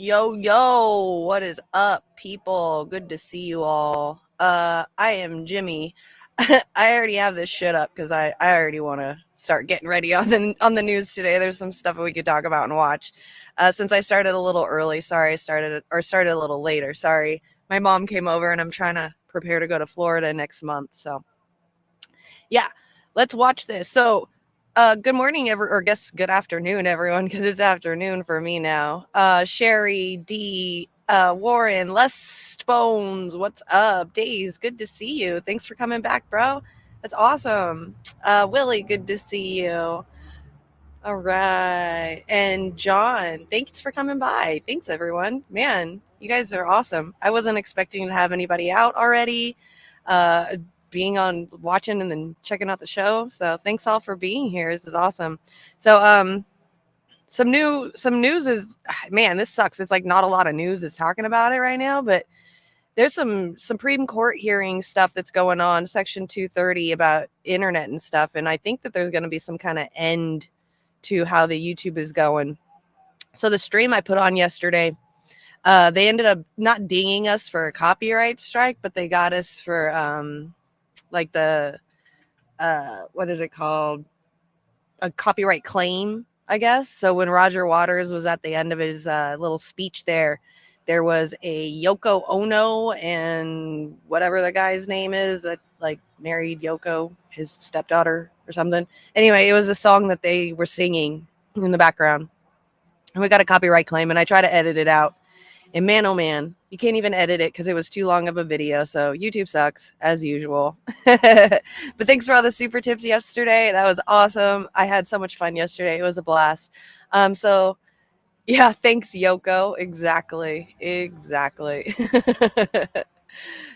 Yo, what is up, people? Good to see you all. I am Jimmy. I already have this shit up because I already want to start getting ready on the news today. There's some stuff that we could talk about and watch. Since I started a little early, sorry, I started a little later. Sorry, my mom came over and I'm trying to prepare to go to Florida next month. So yeah, let's watch this. So, good morning, or guess good afternoon, everyone, because it's afternoon for me now. Sherry, D, Warren, Les Bones, what's up? Days, good to see you. Thanks for coming back, bro. That's awesome. Willie, good to see you. All right. And John, thanks for coming by. Thanks, everyone. Man, you guys are awesome. I wasn't expecting to have anybody out already, uh, being on watching and then checking out the show. So thanks all for being here. This is awesome. So, some news is, man, this sucks. It's like not a lot of news is talking about it right now, but there's some Supreme Court hearing stuff that's going on, Section 230 about internet and stuff. And I think that there's going to be some kind of end to how the YouTube is going. So the stream I put on yesterday, they ended up not dinging us for a copyright strike, but they got us for like the what is it called? A copyright claim, I guess. So when Roger Waters was at the end of his little speech there was a Yoko Ono and whatever the guy's name is that like married Yoko, his stepdaughter or something. Anyway, it was a song that they were singing in the background. And we got a copyright claim and I try to edit it out. And man, oh man, you can't even edit it because it was too long of a video. So YouTube sucks as usual. But thanks for all the super tips yesterday. That was awesome. I had so much fun yesterday. It was a blast. So yeah, thanks, Yoko. Exactly.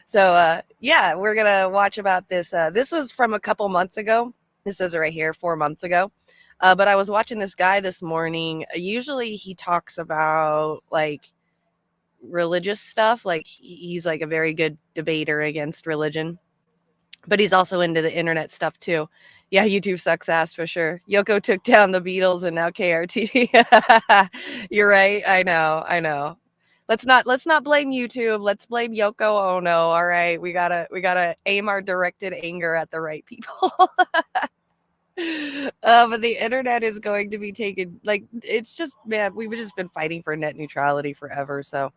So yeah, we're gonna watch about this. This was from a couple months ago. This says it right here, 4 months ago. But I was watching this guy this morning. Usually he talks about like religious stuff. Like he's like a very good debater against religion, but he's also into the internet stuff too. Yeah, YouTube sucks ass for sure. Yoko took down the Beatles and now KRTD. You're right. I know. Let's not blame YouTube. Let's blame Yoko Ono. All right. We gotta aim our directed anger at the right people. But the internet is going to be taken like it's just man, we've just been fighting for net neutrality forever. So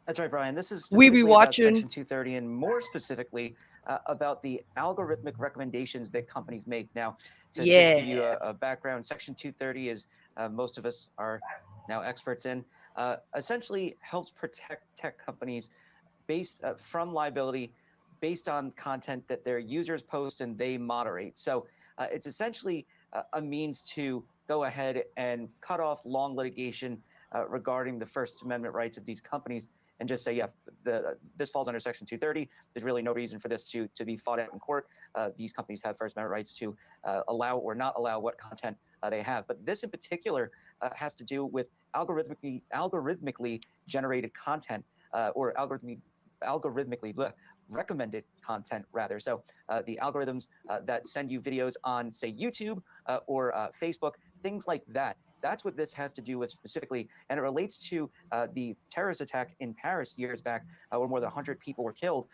That's right, Brian. This is we be specifically about watching. Section 230 and more specifically about the algorithmic recommendations that companies make. Now, to just give you Yeah. a background, Section 230 is most of us are now experts in, essentially helps protect tech companies based from liability based on content that their users post and they moderate. So it's essentially a means to go ahead and cut off long litigation regarding the First Amendment rights of these companies and just say, yeah, this falls under Section 230. There's really no reason for this to be fought out in court. These companies have First Amendment rights to allow or not allow what content they have. But this in particular has to do with algorithmically generated content or algorithmically recommended content rather. So the algorithms that send you videos on, say, YouTube or Facebook, things like that. That's what this has to do with specifically, and it relates to the terrorist attack in Paris years back, where more than 100 people were killed,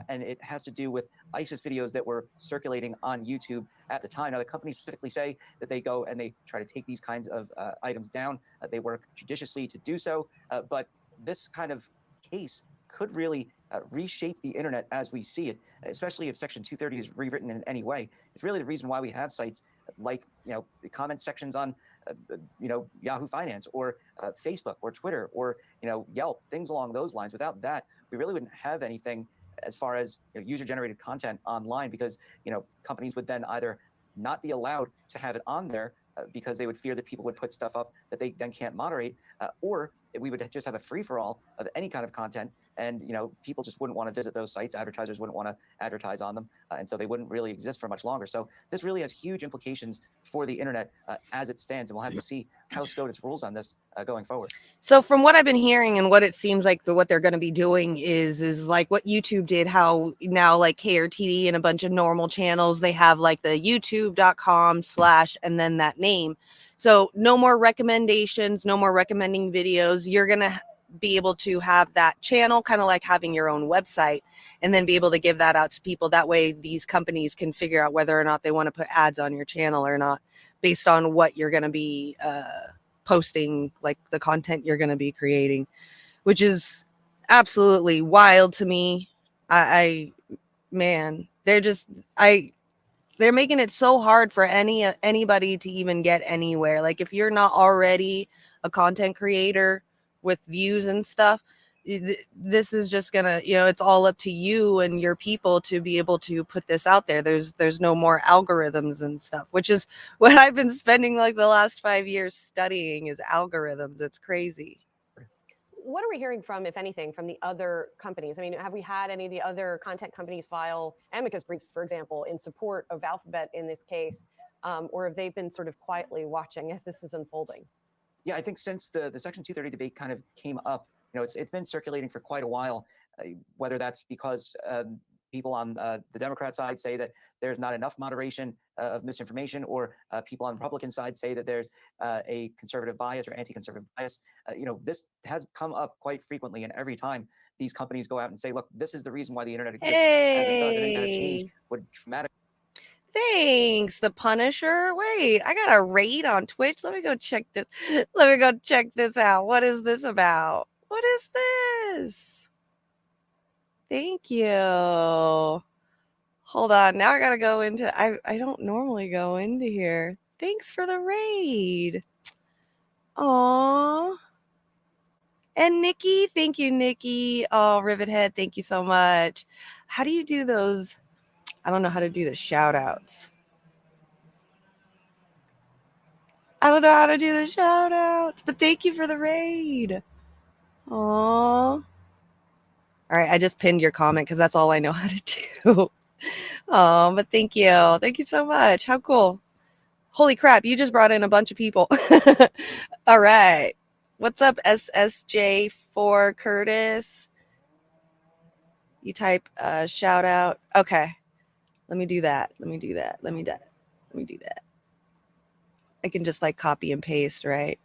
and it has to do with ISIS videos that were circulating on YouTube at the time. Now, the companies specifically say that they go and they try to take these kinds of items down. They work judiciously to do so, but this kind of case could really reshape the internet as we see it, especially if Section 230 is rewritten in any way. It's really the reason why we have sites like, the comment sections on, Yahoo Finance or Facebook or Twitter or, Yelp, things along those lines. Without that, we really wouldn't have anything as far as user-generated content online because, companies would then either not be allowed to have it on there because they would fear that people would put stuff up that they then can't moderate, or we would just have a free-for-all of any kind of content and people just wouldn't want to visit those sites. Advertisers wouldn't want to advertise on them, and so they wouldn't really exist for much longer. So this really has huge implications for the internet as it stands, and we'll have to see how SCOTUS rules on this going forward. So from what I've been hearing and what it seems like what they're going to be doing is like what YouTube did, how now like KRTD and a bunch of normal channels, they have like the youtube.com/ and then that name. So no more recommendations, no more recommending videos. You're going to be able to have that channel, kind of like having your own website, and then be able to give that out to people. That way these companies can figure out whether or not they want to put ads on your channel or not, based on what you're going to be posting, like the content you're going to be creating, which is absolutely wild to me. Man, they're making it so hard for anybody to even get anywhere. Like if you're not already a content creator with views and stuff, this is just gonna, it's all up to you and your people to be able to put this out there. There's no more algorithms and stuff, which is what I've been spending like the last 5 years studying, is algorithms. It's crazy. What are we hearing from, if anything, from the other companies? I mean, have we had any of the other content companies file amicus briefs, for example, in support of Alphabet in this case, or have they been sort of quietly watching as this is unfolding? Yeah, I think since the Section 230 debate kind of came up, it's been circulating for quite a while, whether that's because people on the Democrat side say that there's not enough moderation of misinformation, or people on the Republican side say that there's a conservative bias or anti-conservative bias. This has come up quite frequently, and every time these companies go out and say, look, this is the reason why the internet exists, and it does, and any kind of change would dramatically. Thanks, the Punisher. Wait, I got a raid on Twitch. Let me go check this. Let me go check this out. What is this about? What is this? Thank you. Hold on. Now I gotta go into. I don't normally go into here. Thanks for the raid. Aww. And Nikki, thank you, Nikki. Oh, Rivethead, thank you so much. How do you do those? I don't know how to do the shout outs. I don't know how to do the shout outs, but thank you for the raid. Aww. All right, I just pinned your comment because that's all I know how to do. Oh, but thank you. Thank you so much. How cool. Holy crap, you just brought in a bunch of people. All right. What's up, SSJ4 Curtis? You type shout out. Okay. Let me do that. Let me do that. I can just like copy and paste, right?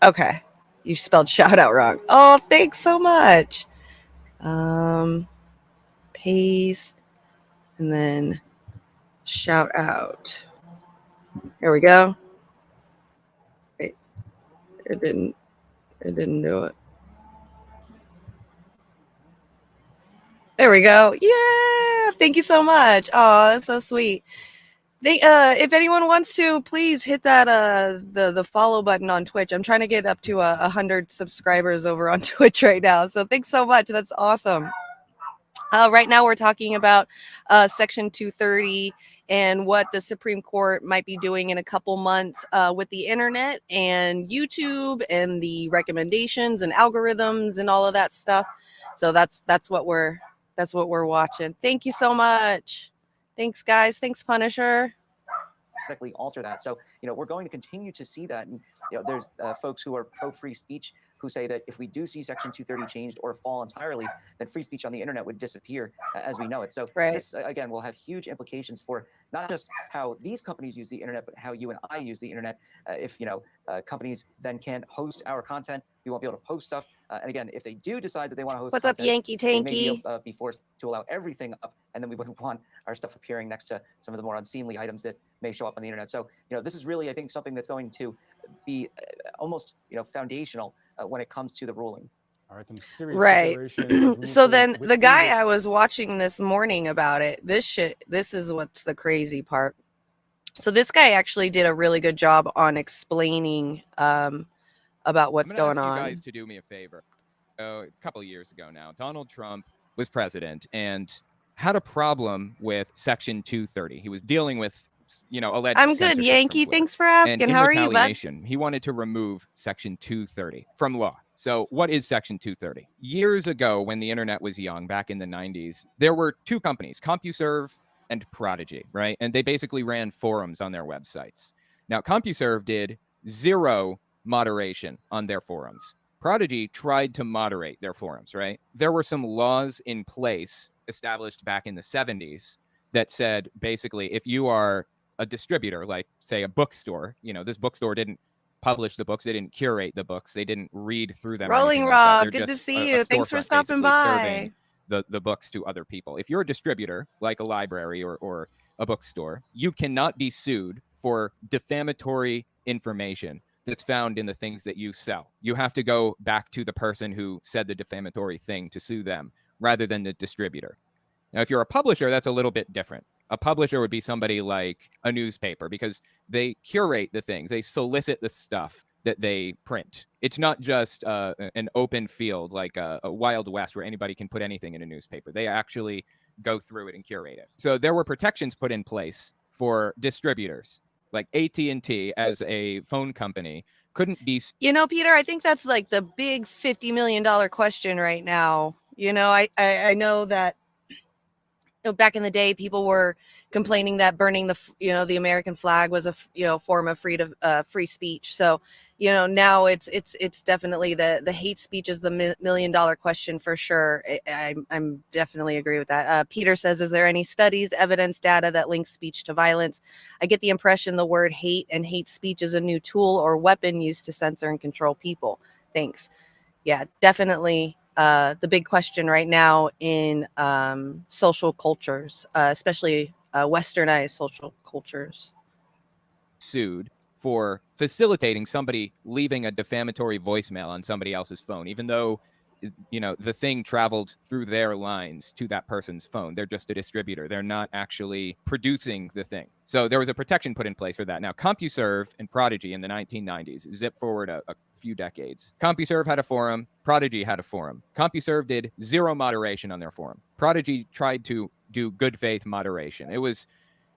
Okay. You spelled shout out wrong. Oh, thanks so much. Paste and then shout out. Here we go. Wait, it didn't do it. There we go. Yeah. Thank you so much. Oh, that's so sweet. If anyone wants to, please hit that the follow button on Twitch. I'm trying to get up to 100 subscribers over on Twitch right now. So thanks so much. That's awesome. Right now we're talking about Section 230 and what the Supreme Court might be doing in a couple months with the internet and YouTube and the recommendations and algorithms and all of that stuff. So that's what we're watching. Thank you so much. Thanks, guys. Thanks, Punisher. Alter that. So, we're going to continue to see that. And, there's folks who are pro-free speech who say that if we do see Section 230 changed or fall entirely, then free speech on the internet would disappear as we know it. So this, again, will have huge implications for not just how these companies use the internet, but how you and I use the internet. If, companies then can't host our content, we won't be able to post stuff. And again, if they do decide that they want to host What's content, up, Yankee Tanky? They may be forced to allow everything up, and then we wouldn't want our stuff appearing next to some of the more unseemly items that may show up on the internet. So, this is really, I think, something that's going to be almost, foundational when it comes to the ruling. All right, some serious right. So then the guy I was watching this morning about it, this is what's the crazy part. So this guy actually did a really good job on explaining about what's going on. I'm gonna ask you guys to do me a favor. A couple of years ago now, Donald Trump was president and had a problem with Section 230. He was dealing with alleged I'm good, censorship from Yankee. Twitter. Thanks for And asking. in How are you, bud? retaliation, he wanted to remove Section 230 from law. So what is Section 230? Years ago, when the internet was young, back in the 90s, there were two companies, CompuServe and Prodigy, right? And they basically ran forums on their websites. Now, CompuServe did zero moderation on their forums. Prodigy tried to moderate their forums, right? There were some laws in place established back in the 70s that said basically if you are a distributor, like say a bookstore, this bookstore didn't publish the books, they didn't curate the books, they didn't read through them. Rolling Rock, good to see you. Thanks for stopping by. The books to other people. If you're a distributor, like a library or a bookstore, you cannot be sued for defamatory information that's found in the things that you sell. You have to go back to the person who said the defamatory thing to sue them rather than the distributor. Now, if you're a publisher, that's a little bit different. A publisher would be somebody like a newspaper because they curate the things, they solicit the stuff that they print. It's not just an open field like a Wild West where anybody can put anything in a newspaper. They actually go through it and curate it. So there were protections put in place for distributors, like AT&T as a phone company couldn't be. Peter, I think that's like the big $50 million question right now. I know that back in the day, people were complaining that burning the American flag was a form of free speech. So, now it's definitely the hate speech is the $1 million question for sure. I'm definitely agree with that. Peter says, is there any studies, evidence, data that links speech to violence? I get the impression the word hate and hate speech is a new tool or weapon used to censor and control people. Thanks. Yeah, definitely. The big question right now in social cultures, especially westernized social cultures. Sued for facilitating somebody leaving a defamatory voicemail on somebody else's phone, even though the thing traveled through their lines to that person's phone. They're just a distributor. They're not actually producing the thing. So there was a protection put in place for that. Now, CompuServe and Prodigy in the 1990s, zip forward a few decades. CompuServe had a forum. Prodigy had a forum. CompuServe did zero moderation on their forum. Prodigy tried to do good faith moderation. It was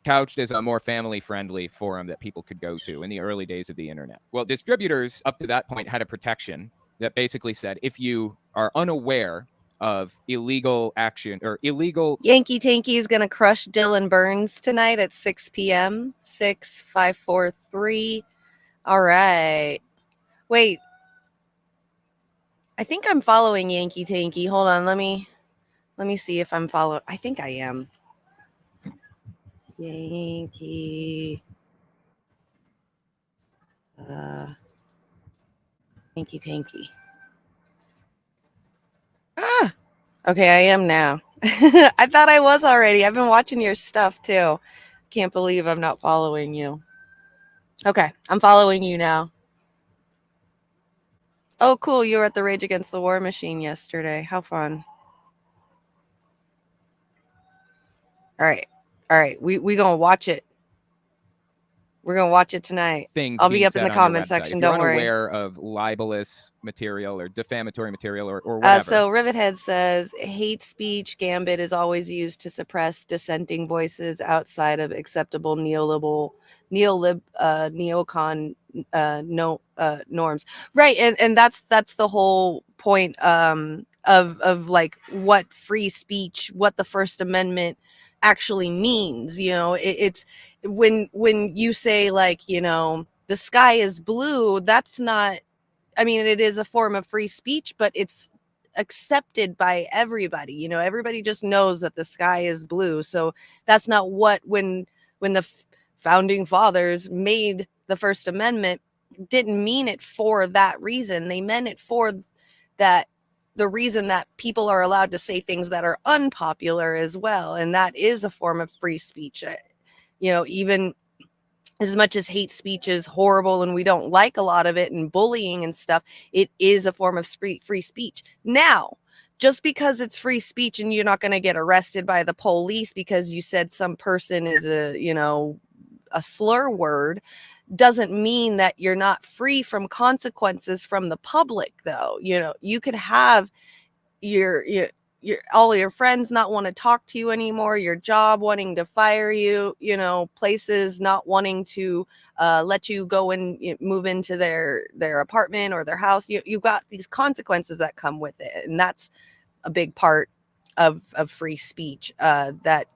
couched as a more family-friendly forum that people could go to in the early days of the internet. Well, distributors up to that point had a protection that basically said if you are unaware of illegal action or illegal... Yankee Tanky is going to crush Dylan Burns tonight at 6 p.m. 6543. All right. Wait. I think I'm following Yankee Tanky. Hold on. Let me see if I'm following. I think I am. Yankee. Yankee Tanky. Okay, I am now. I thought I was already. I've been watching your stuff too. Can't believe I'm not following you. Okay, I'm following you now. Oh, cool. You were at the Rage Against the War Machine yesterday. How fun. All right. We gonna watch it. We're gonna watch it tonight. I'll be up in the comment section. Don't worry. If you're unaware of libelous material or defamatory material or whatever. So Rivethead says hate speech gambit is always used to suppress dissenting voices outside of acceptable neocon norms. Right, and that's the whole point of like what free speech, what the First Amendment actually means. It's when you say like the sky is blue, that's not, I mean, it is a form of free speech, but it's accepted by everybody. Everybody just knows that the sky is blue. So that's not what when the founding fathers made the First Amendment, didn't mean it for that reason. They meant it for that the reason that people are allowed to say things that are unpopular as well. And that is a form of free speech. Even as much as hate speech is horrible and we don't like a lot of it and bullying and stuff, it is a form of free speech. Now, just because it's free speech and you're not going to get arrested by the police because you said some person is a slur word, doesn't mean that you're not free from consequences from the public, though. You could have all your friends not want to talk to you anymore, your job wanting to fire you, places not wanting to let you go and move into their apartment or their house. You've got these consequences that come with it, and that's a big part of free speech that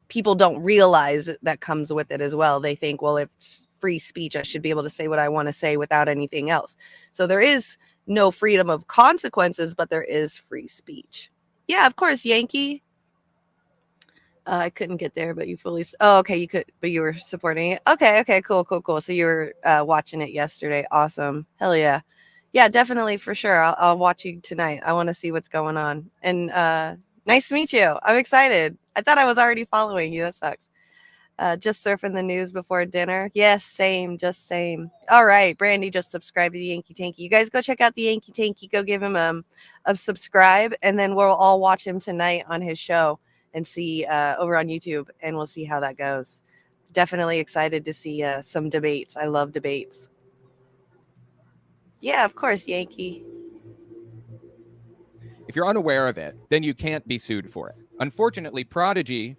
people don't realize that comes with it as well. They think, well, if it's free speech, I should be able to say what I want to say without anything else. So there is no freedom of consequences, but there is free speech. Yeah, of course, Yankee. I couldn't get there, but you fully. Oh, okay, you could, but you were supporting it. Okay, cool. So you were watching it yesterday. Awesome, hell yeah, yeah, definitely for sure. I'll watch you tonight. I want to see what's going on. And nice to meet you. I'm excited. I thought I was already following you. That sucks. Just surfing the news before dinner. Yes, same, just same. All right, Brandy just subscribed to the Yankee Tanky. You guys go check out the Yankee Tanky. Go give him a subscribe, and then we'll all watch him tonight on his show and see over on YouTube, and we'll see how that goes. Definitely excited to see some debates. I love debates. Yeah, of course, Yankee. If you're unaware of it, then you can't be sued for it. Unfortunately, Prodigy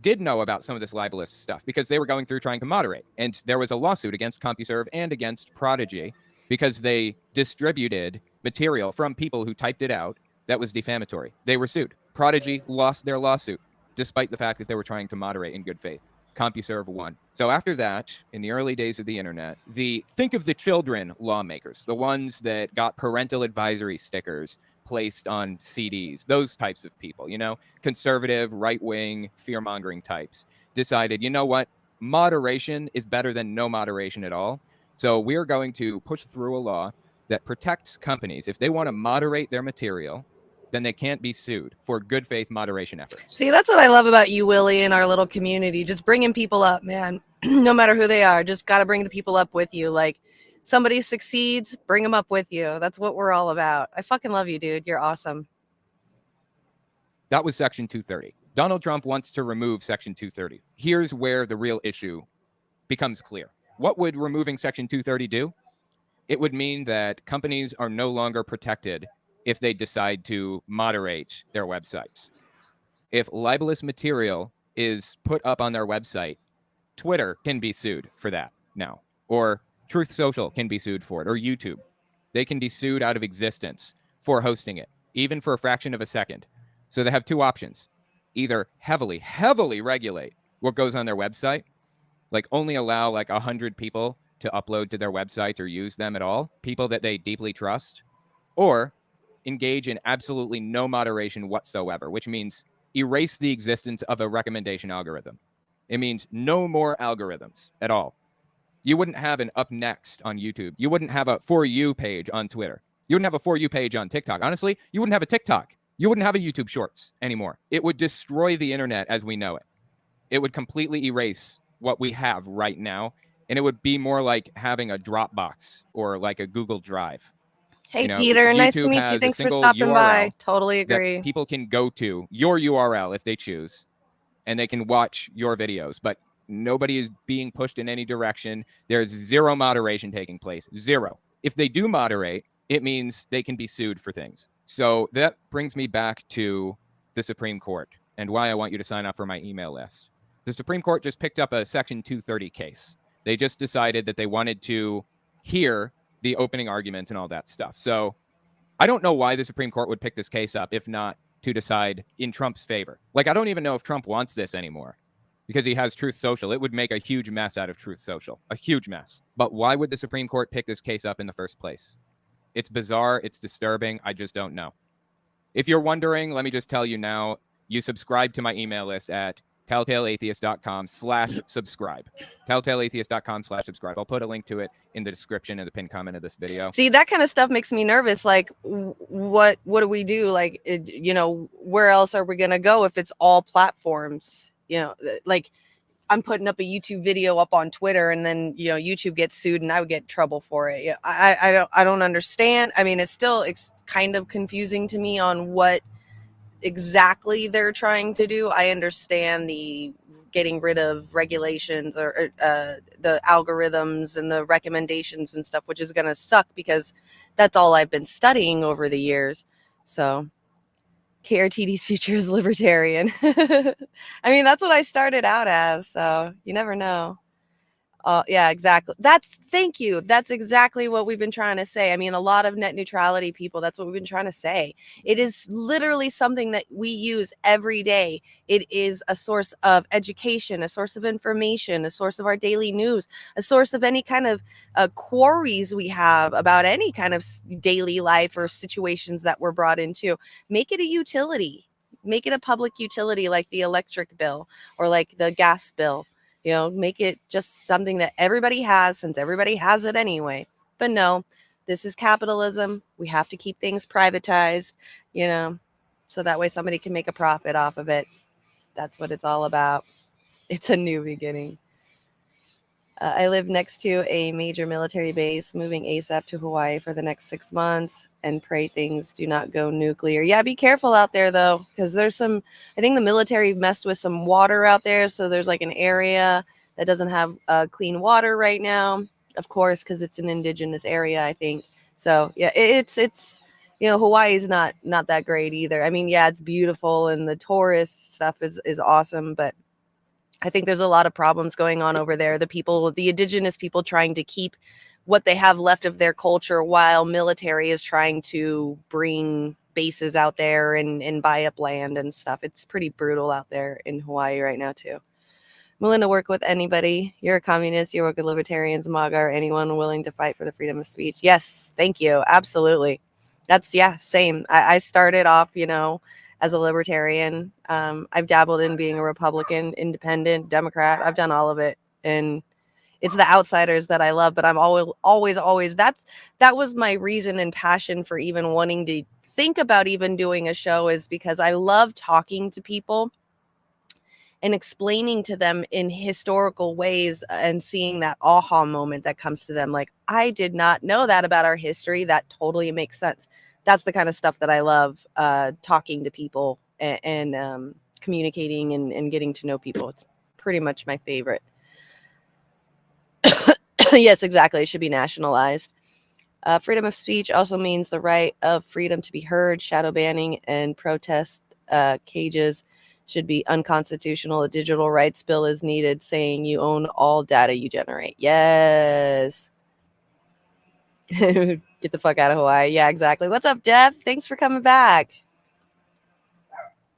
did know about some of this libelous stuff because they were going through trying to moderate. And there was a lawsuit against CompuServe and against Prodigy because they distributed material from people who typed it out that was defamatory. They were sued. Prodigy lost their lawsuit, despite the fact that they were trying to moderate in good faith. CompuServe won. So after that, in the early days of the internet, the think of the children lawmakers, the ones that got parental advisory stickers placed on CDs, those types of people, conservative, right-wing, fear-mongering types, decided, you know what, moderation is better than no moderation at all. So we're going to push through a law that protects companies. If they want to moderate their material, then they can't be sued for good faith moderation efforts. See, that's what I love about you, Willie, and our little community. Just bringing people up, man. No matter who they are, just got to bring the people up with you. Like, somebody succeeds, bring them up with you. That's what we're all about. I fucking love you, dude. You're awesome. That was Section 230. Donald Trump wants to remove Section 230. Here's where the real issue becomes clear. What would removing Section 230 do? It would mean that companies are no longer protected if they decide to moderate their websites. If libelous material is put up on their website, Twitter can be sued for that now, or Truth Social can be sued for it, or YouTube. They can be sued out of existence for hosting it, even for a fraction of a second. So they have two options. Either heavily regulate what goes on their website, like only allow like 100 people to upload to their websites or use them at all, people that they deeply trust, or engage in absolutely no moderation whatsoever, which means erase the existence of a recommendation algorithm. It means no more algorithms at all. You wouldn't have an up next on YouTube. You wouldn't have a For You page on Twitter. You wouldn't have a For You page on TikTok. Honestly, you wouldn't have a TikTok. You wouldn't have a YouTube Shorts anymore. It would destroy the internet as we know it. It would completely erase what we have right now. And it would be more like having a Dropbox or like a Google Drive. Hey, Peter, nice to meet you. Thanks for stopping by. Totally agree. That people can go to your URL if they choose, and they can watch your videos. But nobody is being pushed in any direction. There's zero moderation taking place. Zero. If they do moderate, it means they can be sued for things. So that brings me back to the Supreme Court and why I want you to sign up for my email list. The Supreme Court just picked up a Section 230 case. They just decided that they wanted to hear the opening arguments and all that stuff. So I don't know why the Supreme Court would pick this case up if not to decide in Trump's favor. Like, I don't even know if Trump wants this anymore because he has Truth Social. It would make a huge mess out of Truth Social, a huge mess. But why would the Supreme Court pick this case up in the first place? It's bizarre. It's disturbing. I just don't know. If you're wondering, let me just tell you now, you subscribe to my email list at telltaleatheist.com/subscribe. telltaleatheist.com/subscribe. I'll put a link to it in the description and the pinned comment of this video. See, that kind of stuff makes me nervous. Like, what do we do? Like, where else are we going to go if it's all platforms? Like, I'm putting up a YouTube video up on Twitter, and then YouTube gets sued, and I would get in trouble for it. I don't understand. I mean, it's kind of confusing to me on what exactly they're trying to do. I understand the getting rid of regulations or the algorithms and the recommendations and stuff, which is going to suck because that's all I've been studying over the years. So KRTD's future is libertarian. I mean, that's what I started out as, so you never know. Yeah, exactly. Thank you. That's exactly what we've been trying to say. I mean, a lot of net neutrality people, that's what we've been trying to say. It is literally something that we use every day. It is a source of education, a source of information, a source of our daily news, a source of any kind of queries we have about any kind of daily life or situations that we're brought into. Make it a utility. Make it a public utility like the electric bill or like the gas bill. Make it just something that everybody has, since everybody has it anyway. But no, this is capitalism. We have to keep things privatized, so that way somebody can make a profit off of it. That's what it's all about. It's a new beginning. I live next to a major military base, moving ASAP to Hawaii for the next 6 months, and pray things do not go nuclear. Yeah, be careful out there, though, because I think the military messed with some water out there. So there's like an area that doesn't have clean water right now, of course, because it's an indigenous area, I think. So, yeah, it's Hawaii is not that great either. I mean, yeah, it's beautiful and the tourist stuff is awesome, but I think there's a lot of problems going on over there. The indigenous people trying to keep what they have left of their culture while military is trying to bring bases out there and buy up land and stuff. It's pretty brutal out there in Hawaii right now, too. Willing to work with anybody. You're a communist. You work with libertarians, MAGA, or anyone willing to fight for the freedom of speech. Yes, thank you. Absolutely. Same. I started off, as a libertarian. I've dabbled in being a Republican, independent, Democrat. I've done all of it. And it's the outsiders that I love, but I'm always, that was my reason and passion for even wanting to think about even doing a show, is because I love talking to people and explaining to them in historical ways and seeing that aha moment that comes to them. Like, I did not know that about our history. That totally makes sense. That's the kind of stuff that I love, talking to people and communicating and getting to know people. It's pretty much my favorite. Yes, exactly. It should be nationalized. Freedom of speech also means the right of freedom to be heard. Shadow banning and protest cages should be unconstitutional. A digital rights bill is needed, saying you own all data you generate. Yes. Get the fuck out of Hawaii. Yeah, exactly. What's up, Dev? Thanks for coming back.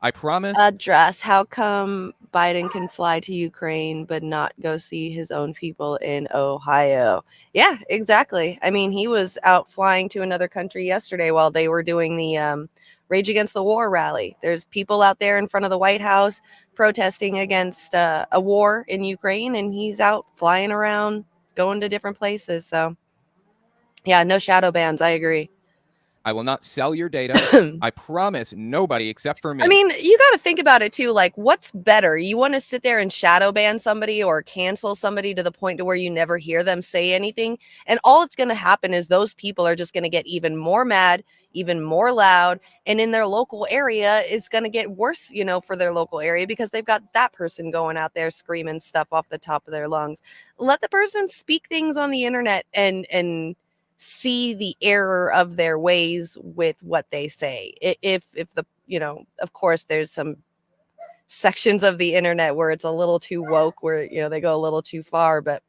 I promise. Dress. How come Biden can fly to Ukraine but not go see his own people in Ohio? Yeah, exactly. I mean, he was out flying to another country yesterday while they were doing the Rage Against the War rally. There's people out there in front of the White House protesting against a war in Ukraine, and he's out flying around, going to different places. So, yeah, no shadow bans. I agree. I will not sell your data. I promise nobody except for me. I mean, you got to think about it too. Like, what's better? You want to sit there and shadow ban somebody or cancel somebody to the point to where you never hear them say anything. And all it's going to happen is those people are just going to get even more mad, even more loud. And in their local area, it's going to get worse, for their local area, because they've got that person going out there screaming stuff off the top of their lungs. Let the person speak things on the internet and see the error of their ways with what they say. If the, of course there's some sections of the internet where it's a little too woke, where, they go a little too far. But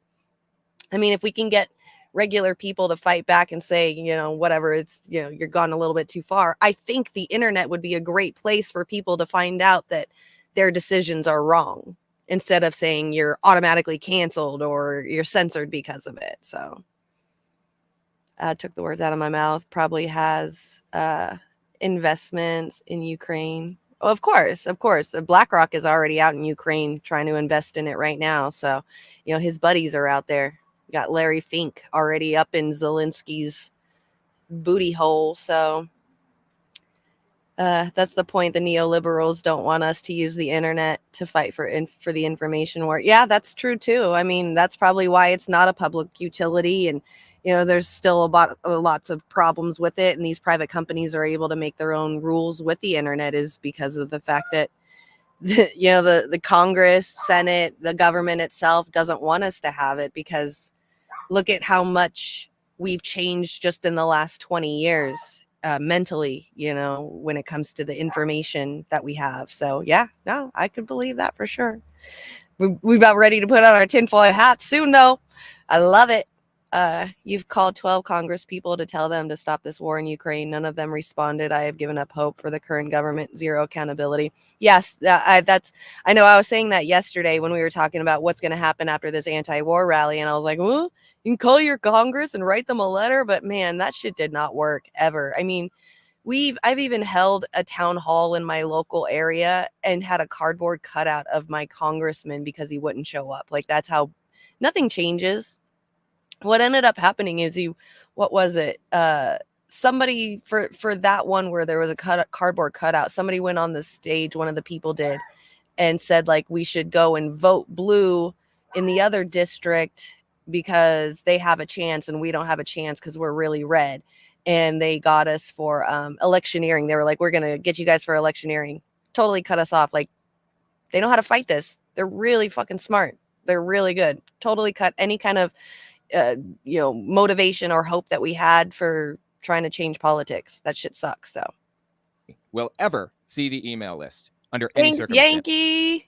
I mean, if we can get regular people to fight back and say, whatever, it's, you're gone a little bit too far, I think the internet would be a great place for people to find out that their decisions are wrong, instead of saying you're automatically canceled or you're censored because of it. So took the words out of my mouth. Probably has investments in Ukraine. Oh, of course. BlackRock is already out in Ukraine trying to invest in it right now. So, his buddies are out there. We got Larry Fink already up in Zelensky's booty hole. So that's the point. The neoliberals don't want us to use the internet to fight for the information war. Yeah, that's true too. I mean, that's probably why it's not a public utility, and there's still lots of problems with it. And these private companies are able to make their own rules with the internet, is because of the fact that the Congress, Senate, the government itself doesn't want us to have it, because look at how much we've changed just in the last 20 years. mentally, when it comes to the information that we have. So yeah, no, I could believe that for sure. We're about ready to put on our tinfoil hats soon, though. I love it. You've called 12 Congress people to tell them to stop this war in Ukraine. None of them responded. I have given up hope for the current government. Zero accountability. Yes, I know I was saying that yesterday when we were talking about what's going to happen after this anti-war rally. And I was like, well, you can call your Congress and write them a letter. But man, that shit did not work ever. I mean, I've even held a town hall in my local area and had a cardboard cutout of my congressman because he wouldn't show up. Like, that's how nothing changes. What ended up happening is what was it? Somebody for that one where there was a cardboard cutout, somebody went on the stage, one of the people did, and said like we should go and vote blue in the other district because they have a chance and we don't have a chance because we're really red. And they got us for electioneering. They were like, we're going to get you guys for electioneering. Totally cut us off. Like, they know how to fight this. They're really fucking smart. They're really good. Totally cut any kind of, motivation or hope that we had for trying to change politics. That shit sucks. So will ever see the email list under any thanks, circumstance. Yankee.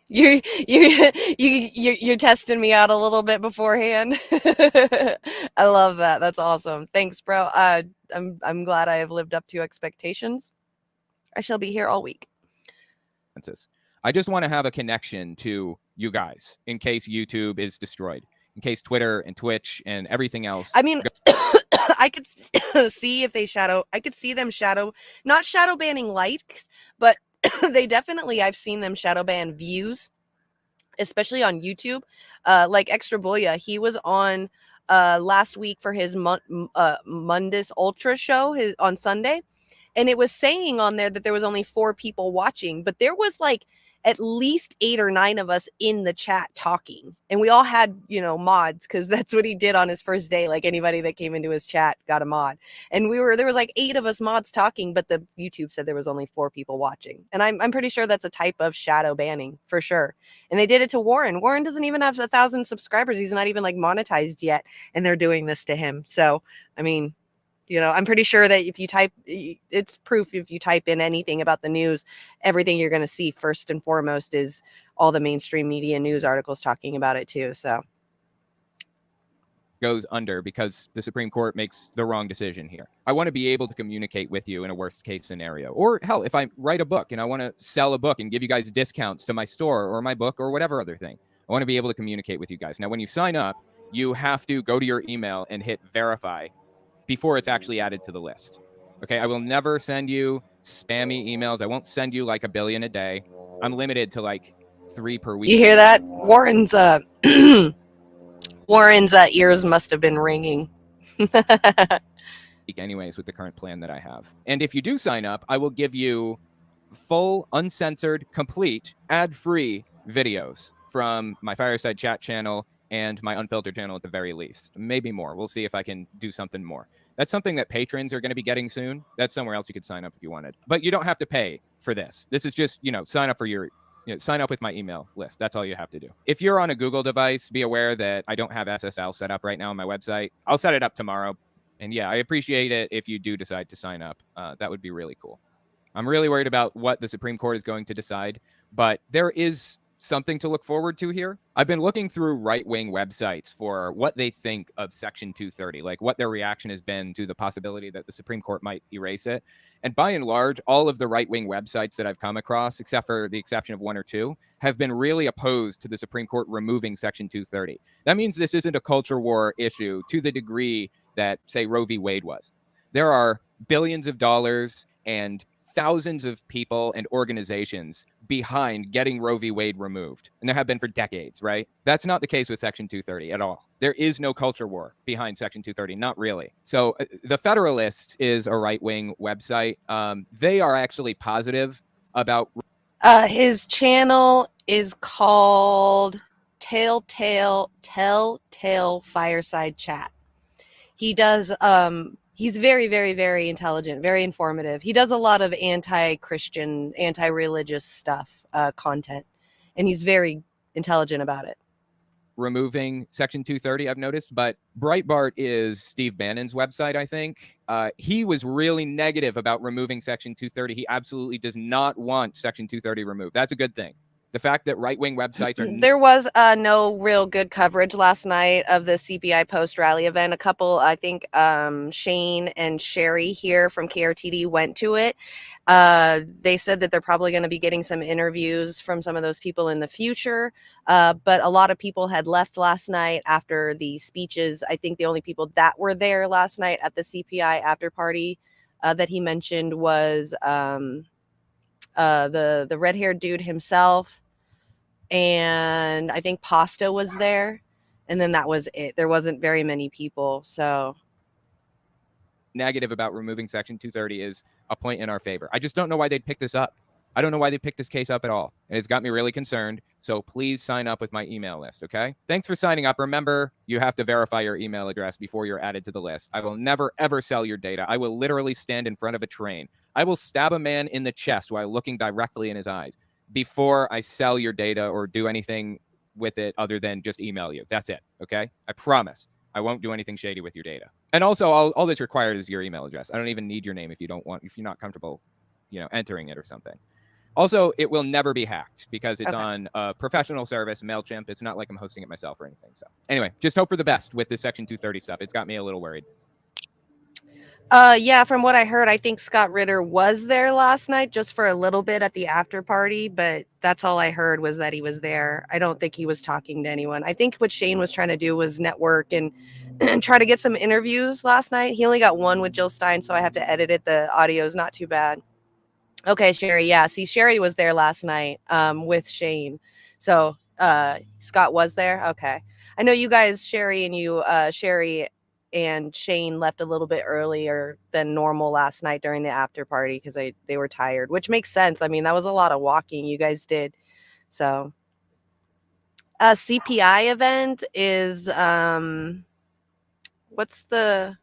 You're testing me out a little bit beforehand. I love that. That's awesome. Thanks, bro. I'm glad I have lived up to expectations. I shall be here all week. I just want to have a connection to you guys in case YouTube is destroyed, in case Twitter and Twitch and everything else. I mean, I could see if they I could see them not shadow banning likes, but they definitely, I've seen them shadow ban views, especially on YouTube. Like Extra Boya, he was on last week for his Mundus Ultra show on Sunday. And it was saying on there that there was only 4 people watching, but there was like at least 8 or 9 of us in the chat talking. And we all had, mods, because that's what he did on his first day. Like anybody that came into his chat got a mod. And there was like 8 of us mods talking, but the YouTube said there was only 4 people watching. And I'm pretty sure that's a type of shadow banning for sure. And they did it to Warren. Warren doesn't even have 1,000 subscribers. He's not even like monetized yet. And they're doing this to him. So, I mean, I'm pretty sure that if you it's proof if you type in anything about the news, everything you're going to see first and foremost is all the mainstream media news articles talking about it too. So goes under because the Supreme Court makes the wrong decision here. I want to be able to communicate with you in a worst case scenario. Or hell, if I write a book and I want to sell a book and give you guys discounts to my store or my book or whatever other thing, I want to be able to communicate with you guys. Now, when you sign up, you have to go to your email and hit verify before it's actually added to the list. Okay, I will never send you spammy emails. I won't send you like 1 billion a day. I'm limited to like 3 per week. You hear that? Warren's ears must have been ringing. Anyways, with the current plan that I have. And if you do sign up, I will give you full, uncensored, complete, ad-free videos from my Fireside Chat channel and my Unfiltered channel at the very least. Maybe more. We'll see if I can do something more. That's something that patrons are going to be getting soon. That's somewhere else you could sign up if you wanted. But you don't have to pay for this. This is just, sign up for sign up with my email list. That's all you have to do. If you're on a Google device, be aware that I don't have SSL set up right now on my website. I'll set it up tomorrow. And yeah, I appreciate it if you do decide to sign up. That would be really cool. I'm really worried about what the Supreme Court is going to decide, but there is something to look forward to here. I've been looking through right-wing websites for what they think of Section 230, like what their reaction has been to the possibility that the Supreme Court might erase it. And by and large, all of the right-wing websites that I've come across, except for the exception of 1 or 2, have been really opposed to the Supreme Court removing Section 230. That means this isn't a culture war issue to the degree that, say, Roe v. Wade was. There are billions of dollars and thousands of people and organizations behind getting Roe v. Wade removed. And there have been for decades, right? That's not the case with Section 230 at all. There is no culture war behind Section 230, not really. So the Federalist is a right-wing website. They are actually positive about... His channel is called Telltale Fireside Chat. He does... He's very, very, very intelligent, very informative. He does a lot of anti-Christian, anti-religious stuff, content, and he's very intelligent about it. removing Section 230, I've noticed, but Breitbart is Steve Bannon's website, I think. He was really negative about removing Section 230. He absolutely does not want Section 230 removed. That's a good thing. The fact that right-wing websites are... There was no real good coverage last night of the CPI post-rally event. A couple, I think Shane and Sherry here from KRTD went to it. They said that they're probably going to be getting some interviews from some of those people in the future. But a lot of people had left last night after the speeches. I think the only people that were there last night at the CPI after party that he mentioned was the red-haired dude himself. And I think Pasta was there, and then that was it. There wasn't very many people. So negative about removing Section 230 is a point in our favor. I just don't know why they'd pick this up. I don't know why they picked this case up at all. And it's got me really concerned. So please sign up with my email list, okay? Thanks for signing up. Remember, you have to verify your email address before you're added to the list. I will never, ever sell your data. I will literally stand in front of a train. I will stab a man in the chest while looking directly in his eyes before I sell your data or do anything with it other than just email you. That's it, okay? I promise. I won't do anything shady with your data. And also, all that's required is your email address. I don't even need your name if you're not comfortable, entering it or something. Also, it will never be hacked because it's on a professional service, MailChimp. It's not like I'm hosting it myself or anything. So anyway, just hope for the best with this Section 230 stuff. It's got me a little worried. Yeah, from what I heard, I think Scott Ritter was there last night just for a little bit at the after party, but that's all I heard was that he was there. I don't think he was talking to anyone. I think what Shane was trying to do was network and try to get some interviews last night. He only got one with Jill Stein, so I have to edit it. The audio is not too bad. Okay, Sherry. Yeah, see, Sherry was there last night with Shane. So Scott was there. Okay. I know you guys, Sherry and Shane left a little bit earlier than normal last night during the after party because they were tired, which makes sense. I mean, that was a lot of walking you guys did. So CPI event is what's the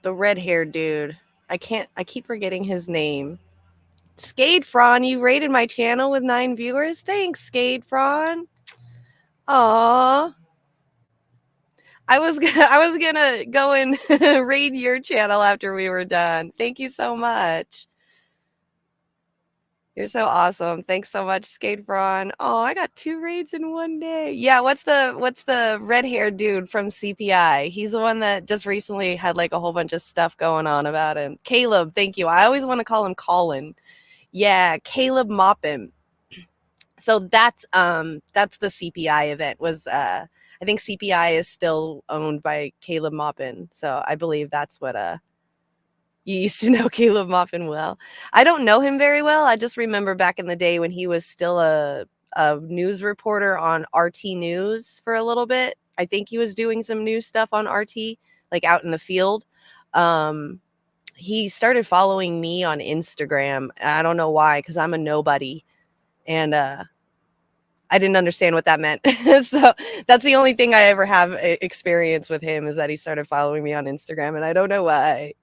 red-haired dude? I keep forgetting his name. Skadefron, you rated my channel with 9 viewers. Thanks, Skadefron. Aw. I was gonna go and raid your channel after we were done. Thank you so much. You're so awesome. Thanks so much, Skadefron. Oh, I got 2 raids in one day. Yeah, what's the red-haired dude from CPI? He's the one that just recently had like a whole bunch of stuff going on about him. Caleb, thank you. I always want to call him Colin. Yeah, Caleb Moppin. So that's the CPI event was I think CPI is still owned by Caleb Moppin. So I believe that's what you used to know Caleb Moppin well. I don't know him very well. I just remember back in the day when he was still a news reporter on RT News for a little bit. I think he was doing some news stuff on RT, like out in the field. He started following me on Instagram. I don't know why, because I'm a nobody. And I didn't understand what that meant. So that's the only thing I ever have experience with him is that he started following me on Instagram, and I don't know why.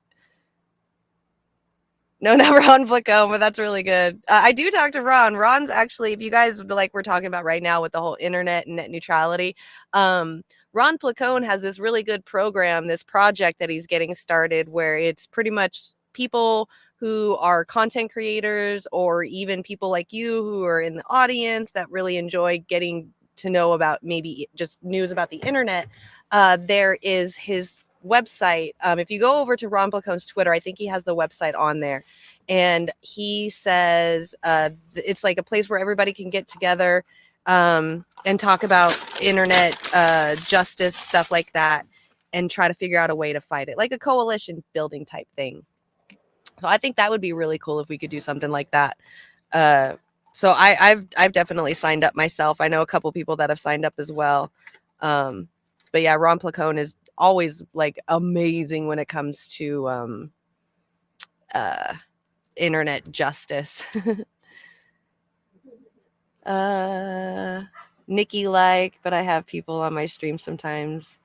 No, not Ron Flacco, but that's really good. I do talk to Ron. Ron's actually, if you guys like we're talking about right now with the whole internet and net neutrality, Ron Placone has this really good program, this project that he's getting started where it's pretty much people who are content creators or even people like you who are in the audience that really enjoy getting to know about maybe just news about the internet. There is his website. If you go over to Ron Placone's Twitter, I think he has the website on there. And he says it's like a place where everybody can get together and talk about internet justice, stuff like that, and try to figure out a way to fight it, like a coalition building type thing. So I think that would be really cool if we could do something like that. So I've definitely signed up myself. I know a couple people that have signed up as well. But yeah, Ron Placone is always like amazing when it comes to internet justice. Nikki but I have people on my stream sometimes.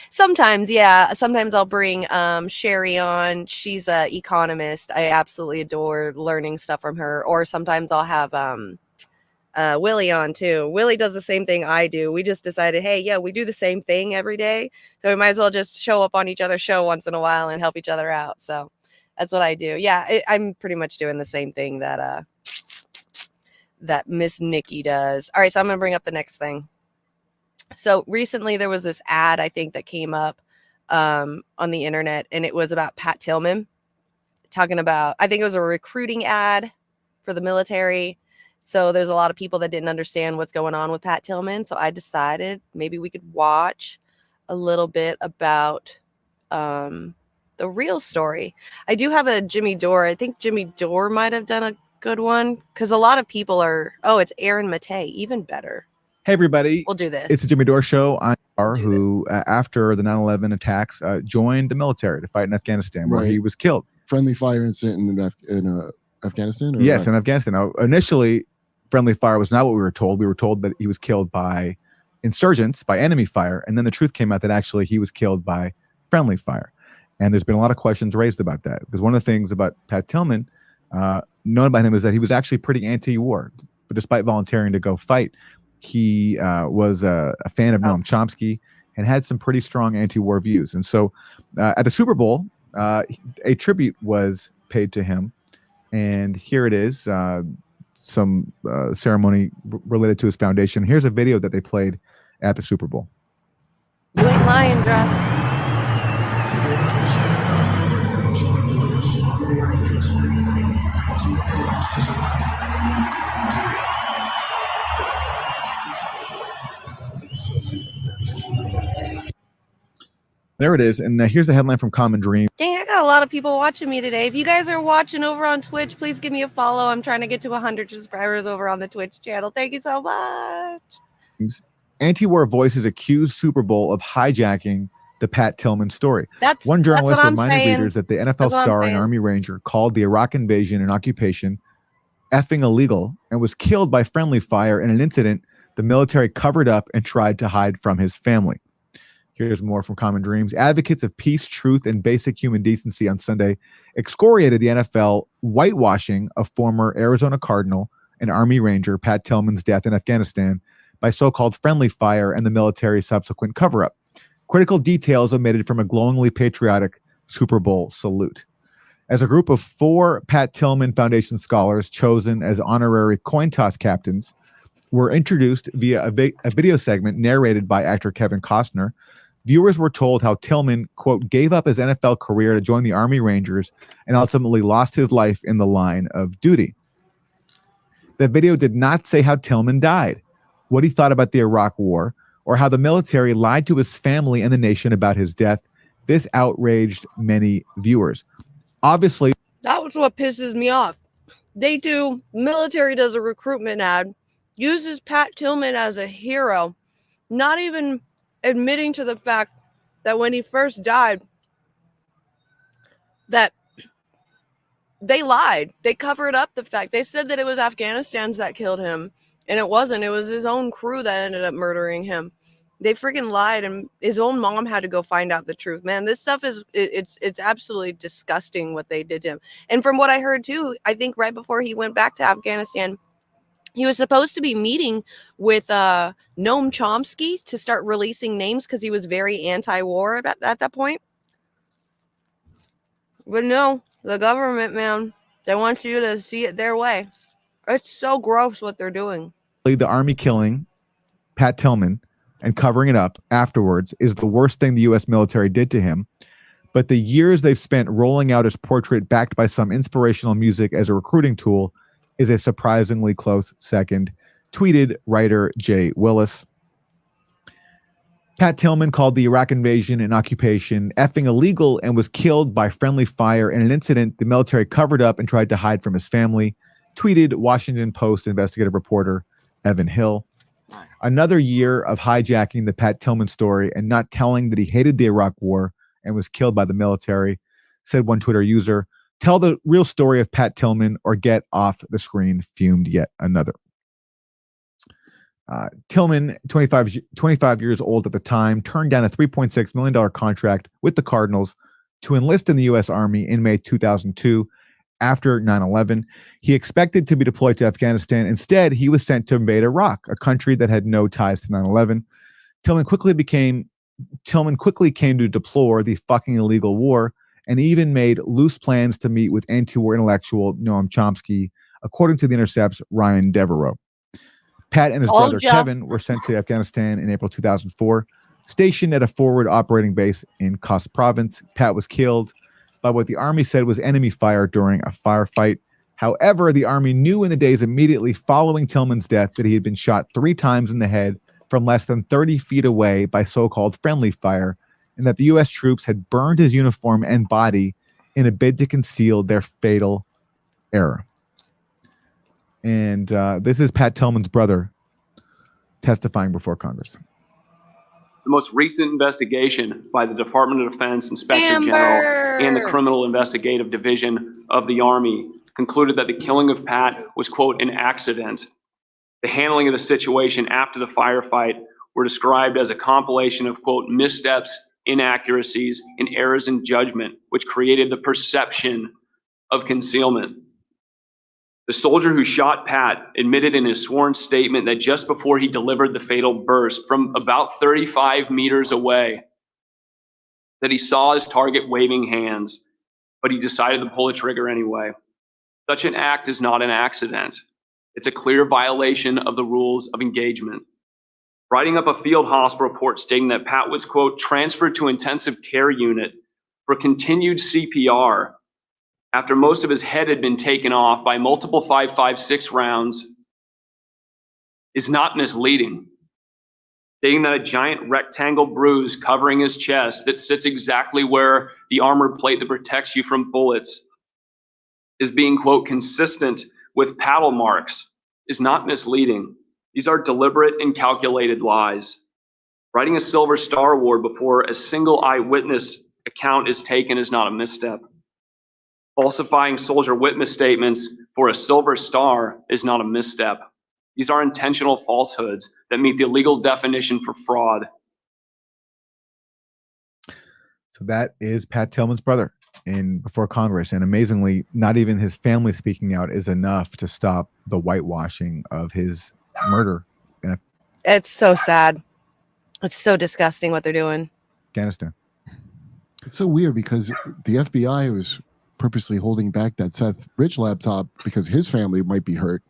Sometimes, yeah. Sometimes I'll bring Sherry on. She's a economist. I absolutely adore learning stuff from her. Or sometimes I'll have Willie on too. Willie does the same thing I do. We just decided, hey, yeah, we do the same thing every day, so we might as well just show up on each other's show once in a while and help each other out. So that's what I do. Yeah, I'm pretty much doing the same thing that that Miss Nikki does. All right, so I'm gonna bring up the next thing. So recently there was this ad, I think, that came up on the internet, and it was about Pat Tillman talking about, I think it was a recruiting ad for the military. So there's a lot of people that didn't understand what's going on with Pat Tillman. So I decided maybe we could watch a little bit about the real story. I do have a Jimmy Dore. I think Jimmy Dore might have done a good one, because a lot of people are, oh, it's Aaron Matei, even better. Hey, everybody. We'll do this. It's the Jimmy Dore Show. I'm who, after the 9/11 attacks, joined the military to fight in Afghanistan, where he was killed. Friendly fire incident in Afghanistan? Yes, in Afghanistan. Now, initially, friendly fire was not what we were told. We were told that he was killed by insurgents, by enemy fire. And then the truth came out that actually he was killed by friendly fire. And there's been a lot of questions raised about that. Because one of the things about Pat Tillman, known about him, is that he was actually pretty anti-war. But despite volunteering to go fight, he was a fan of Noam Chomsky and had some pretty strong anti-war views. And so at the Super Bowl, a tribute was paid to him. And here it is, some ceremony related to his foundation. Here's a video that they played at the Super Bowl. You ain't lying, Dress. There it is. And here's the headline from Common Dream. Dang, I got a lot of people watching me today. If you guys are watching over on Twitch, please give me a follow. I'm trying to get to 100 subscribers over on the Twitch channel. Thank you so much. Anti-war voices accuse Super Bowl of hijacking the Pat Tillman story. One journalist reminded readers that the NFL star and Army Ranger called the Iraq invasion and occupation effing illegal and was killed by friendly fire in an incident the military covered up and tried to hide from his family. Here's more from Common Dreams. Advocates of peace, truth, and basic human decency on Sunday excoriated the NFL whitewashing of former Arizona Cardinal and Army Ranger Pat Tillman's death in Afghanistan by so-called friendly fire and the military's subsequent cover-up. Critical details omitted from a glowingly patriotic Super Bowl salute. As a group of 4 Pat Tillman Foundation scholars chosen as honorary coin toss captains were introduced via a video segment narrated by actor Kevin Costner, viewers were told how Tillman, quote, gave up his NFL career to join the Army Rangers and ultimately lost his life in the line of duty. The video did not say how Tillman died, what he thought about the Iraq War, or how the military lied to his family and the nation about his death. This outraged many viewers. Obviously, that was what pisses me off. Military does a recruitment ad, uses Pat Tillman as a hero, not even admitting to the fact that when he first died, that they lied. They covered up the fact. They said that it was Afghanistan's that killed him, and it wasn't. It was his own crew that ended up murdering him. They freaking lied, and his own mom had to go find out the truth. Man, this stuff it's absolutely disgusting what they did to him. And from what I heard too, I think right before he went back to Afghanistan, he was supposed to be meeting with Noam Chomsky to start releasing names because he was very anti-war at that point. But no, the government, man, they want you to see it their way. It's so gross what they're doing. The Army killing Pat Tillman and covering it up afterwards is the worst thing the U.S. military did to him. But the years they've spent rolling out his portrait backed by some inspirational music as a recruiting tool is a surprisingly close second, tweeted writer Jay Willis. Pat Tillman called the Iraq invasion and occupation effing illegal and was killed by friendly fire in an incident the military covered up and tried to hide from his family, tweeted Washington Post investigative reporter Evan Hill. Another year of hijacking the Pat Tillman story and not telling that he hated the Iraq War and was killed by the military, said one Twitter user. Tell the real story of Pat Tillman or get off the screen, fumed yet another. Tillman, 25 years old at the time, turned down a $3.6 million contract with the Cardinals to enlist in the U.S. Army in May 2002 after 9/11. He expected to be deployed to Afghanistan. Instead, he was sent to invade Iraq, a country that had no ties to 9/11. Tillman quickly came to deplore the fucking illegal war and even made loose plans to meet with anti-war intellectual Noam Chomsky, according to The Intercept's Ryan Devereaux. Pat and his brother Kevin were sent to Afghanistan in April 2004, stationed at a forward operating base in Khost province. Pat was killed by what the Army said was enemy fire during a firefight. However, the Army knew in the days immediately following Tillman's death that he had been shot 3 times in the head from less than 30 feet away by so-called friendly fire, and that the U.S. troops had burned his uniform and body in a bid to conceal their fatal error. And this is Pat Tillman's brother testifying before Congress. The most recent investigation by the Department of Defense Inspector General and the Criminal Investigative Division of the Army concluded that the killing of Pat was, quote, an accident. The handling of the situation after the firefight were described as a compilation of, quote, missteps, inaccuracies, and errors in judgment, which created the perception of concealment. The soldier who shot Pat admitted in his sworn statement that just before he delivered the fatal burst from about 35 meters away, that he saw his target waving hands, but he decided to pull the trigger anyway. Such an act is not an accident. It's a clear violation of the rules of engagement. Writing up a field hospital report stating that Pat was, quote, transferred to intensive care unit for continued CPR after most of his head had been taken off by multiple 5.56 rounds is not misleading. Stating that a giant rectangle bruise covering his chest that sits exactly where the armor plate that protects you from bullets is being, quote, consistent with paddle marks is not misleading. These are deliberate and calculated lies. Writing a Silver Star Award before a single eyewitness account is taken is not a misstep. Falsifying soldier witness statements for a Silver Star is not a misstep. These are intentional falsehoods that meet the legal definition for fraud. So that is Pat Tillman's brother before Congress. And amazingly, not even his family speaking out is enough to stop the whitewashing of his murder. It's so sad. It's so disgusting what they're doing. Afghanistan. It's so weird because the FBI was purposely holding back that Seth Rich laptop because his family might be hurt.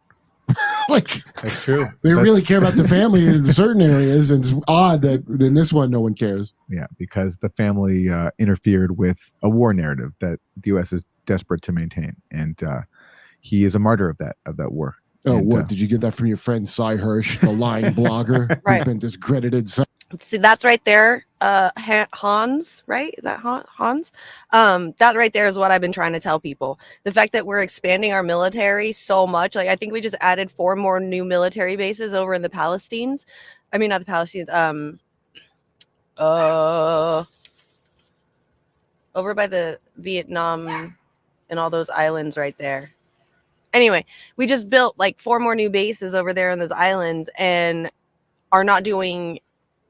Like, that's true. They really care about the family in certain areas, and it's odd that in this one no one cares. Yeah, because the family interfered with a war narrative that the U.S. is desperate to maintain, and he is a martyr of that war. Oh, and, what did you get that from your friend Cy Hirsch, the lying blogger right. who's been discredited? See, that's right there. Hans, right? Is that Hans? That right there is what I've been trying to tell people. The fact that we're expanding our military so much. Like, I think we just added 4 more new military bases over in the Palestines. I mean, not the Palestinians. Over by the Vietnam and all those islands right there. Anyway, we just built like 4 more new bases over there in those islands and are not doing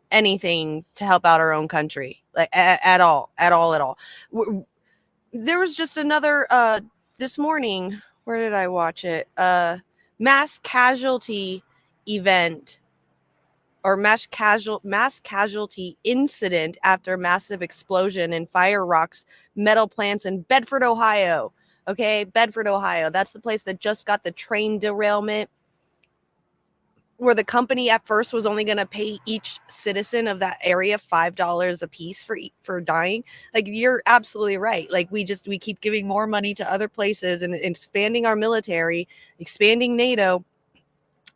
anything to help out our own country, like at all. There was just another this morning, where did I watch it? Mass casualty event or mass casualty incident after massive explosion in Fire Rock's metal plants in Bedford, Ohio. Okay, Bedford, Ohio. That's the place that just got the train derailment, where the company at first was only going to pay each citizen of that area $5 a piece for dying. Like, you're absolutely right. Like, we keep giving more money to other places and expanding our military, expanding NATO.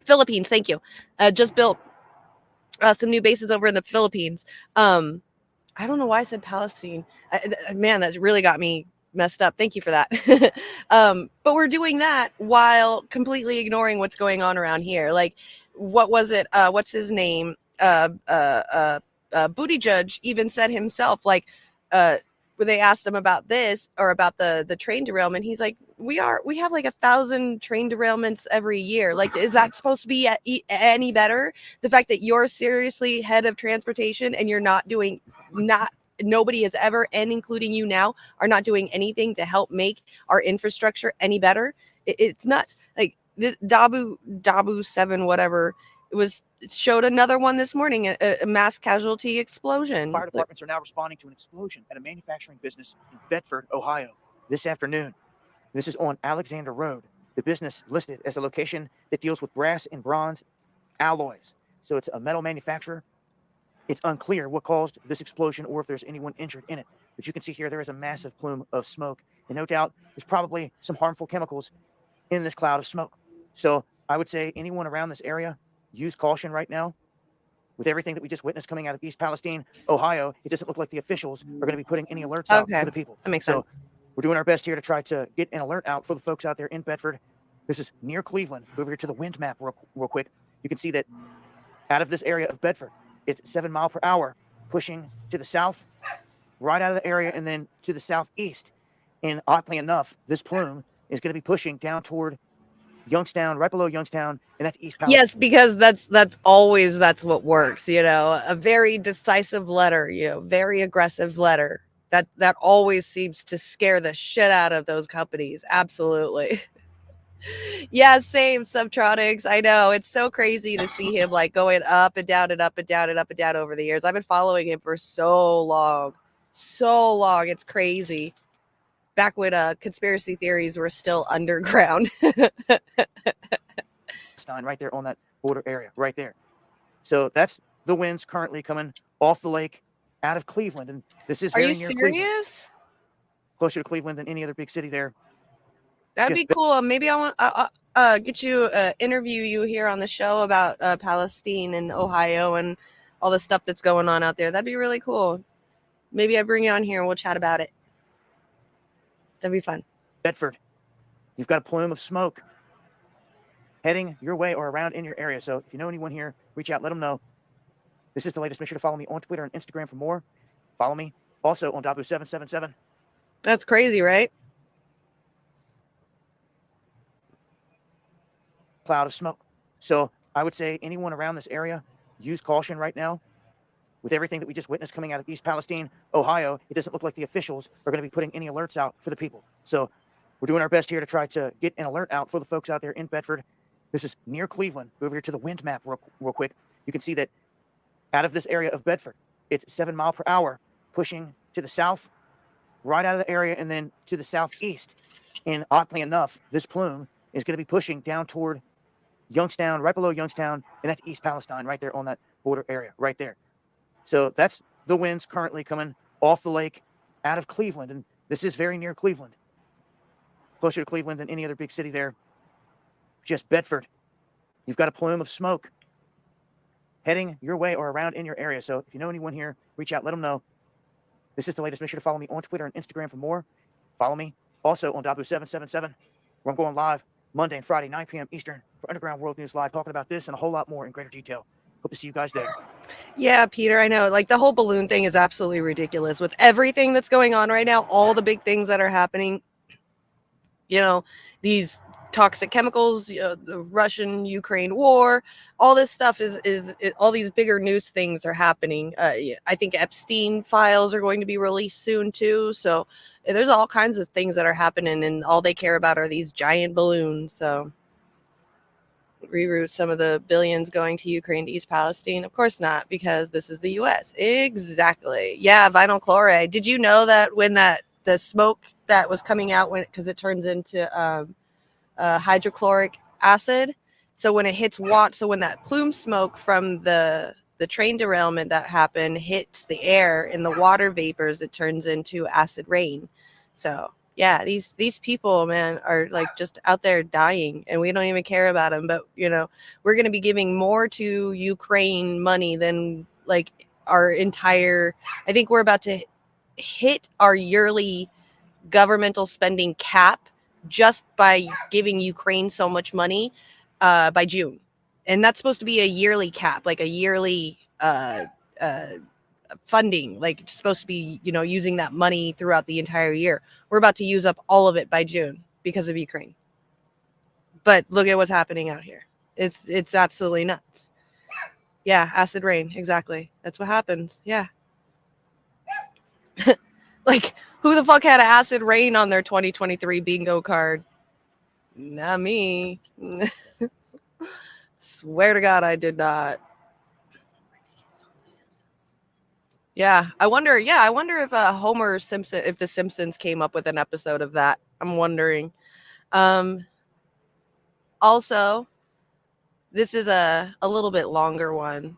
Philippines, thank you. Just built some new bases over in the Philippines. I don't know why I said Palestine. Man, that really got me messed up. Thank you for that. But we're doing that while completely ignoring what's going on around here. Like, what was it? What's his name? Buttigieg even said himself, like, they asked him about this or about the train derailment, he's like, we have like 1,000 train derailments every year. Like, is that supposed to be any better? The fact that you're seriously head of transportation and you're nobody has ever, and including you now, are not doing anything to help make our infrastructure any better. It's nuts. Like this Dabu 7, whatever, it showed another one this morning, a mass casualty explosion. Fire departments are now responding to an explosion at a manufacturing business in Bedford, Ohio, this afternoon. This is on Alexander Road. The business listed as a location that deals with brass and bronze alloys. So it's a metal manufacturer. It's unclear what caused this explosion or if there's anyone injured in it. But you can see here there is a massive plume of smoke. And no doubt there's probably some harmful chemicals in this cloud of smoke. So I would say anyone around this area, use caution right now. With everything that we just witnessed coming out of East Palestine, Ohio, it doesn't look like the officials are going to be putting any alerts out for the people. That makes sense. We're doing our best here to try to get an alert out for the folks out there in Bedford. This is near Cleveland. Go over here to the wind map real quick. You can see that out of this area of Bedford, it's 7 miles per hour, pushing to the south, right out of the area, and then to the southeast. And oddly enough, this plume is going to be pushing down toward Youngstown, right below Youngstown, and that's East Palestine. Yes, because that's what works, a very decisive letter, very aggressive letter. That always seems to scare the shit out of those companies. Absolutely. Yeah, same, Subtronics. I know. It's so crazy to see him like going up and down and up and down and up and down over the years. I've been following him for so long. So long. It's crazy. Back when conspiracy theories were still underground. Right there on that border area, right there. So that's the winds currently coming off the lake out of Cleveland. And this is very near Cleveland. Serious? Closer to Cleveland than any other big city there. That'd be cool. Maybe I want get you interview you here on the show about Palestine and Ohio and all the stuff that's going on out there. That'd be really cool. Maybe I bring you on here and we'll chat about it. That'd be fun. Bedford, you've got a plume of smoke heading your way or around in your area. So if you know anyone here, reach out, let them know. This is the latest. Make sure to follow me on Twitter and Instagram for more. Follow me also on Dabu777. That's crazy, right? Cloud of smoke. So I would say anyone around this area, use caution right now. With everything that we just witnessed coming out of East Palestine, Ohio, it doesn't look like the officials are going to be putting any alerts out for the people. So we're doing our best here to try to get an alert out for the folks out there in Bedford. This is near Cleveland. Go over here to the wind map real quick. You can see that out of this area of Bedford, it's 7 miles per hour, pushing to the south, right out of the area, and then to the southeast. And oddly enough, this plume is going to be pushing down toward Youngstown, right below Youngstown, and that's East Palestine, right there on that border area, right there. So that's the winds currently coming off the lake out of Cleveland. And this is very near Cleveland. Closer to Cleveland than any other big city there. Just Bedford. You've got a plume of smoke heading your way or around in your area. So if you know anyone here, reach out, let them know. This is the latest. Make sure to follow me on Twitter and Instagram for more. Follow me also on Dabu777, where I'm going live Monday and Friday, 9 p.m. Eastern for Underground World News Live, talking about this and a whole lot more in greater detail. Hope to see you guys there. Yeah, Peter, I know. Like the whole balloon thing is absolutely ridiculous with everything that's going on right now, all the big things that are happening. These toxic chemicals, the Russian-Ukraine war, all this stuff is all these bigger news things are happening. I think Epstein files are going to be released soon too. So there's all kinds of things that are happening, and all they care about are these giant balloons. So reroute some of the billions going to Ukraine to East Palestine? Of course not, because this is the U.S. Exactly. Yeah, vinyl chloride. Did you know that when the smoke that was coming out because it turns into hydrochloric acid, so when it hits Whaat, so when that plume smoke from the train derailment that happened hits the air in the water vapors, it turns into acid rain. So yeah, these people, man, are like just out there dying, and we don't even care about them. But we're going to be giving more to Ukraine money than like our entire. I think we're about to hit our yearly governmental spending cap just by giving Ukraine so much money by June, and that's supposed to be a yearly cap, like a yearly funding, like it's supposed to be, you know, using that money throughout the entire year. We're about to use up all of it by June because of Ukraine. But look at what's happening out here. It's absolutely nuts. Yeah, acid rain, exactly. That's what happens. Yeah. Like, who the fuck had acid rain on their 2023 bingo card? Not me. Swear to God, I did not. Yeah, I wonder if Homer Simpson, if the Simpsons came up with an episode of that. I'm wondering. Also, this is a little bit longer one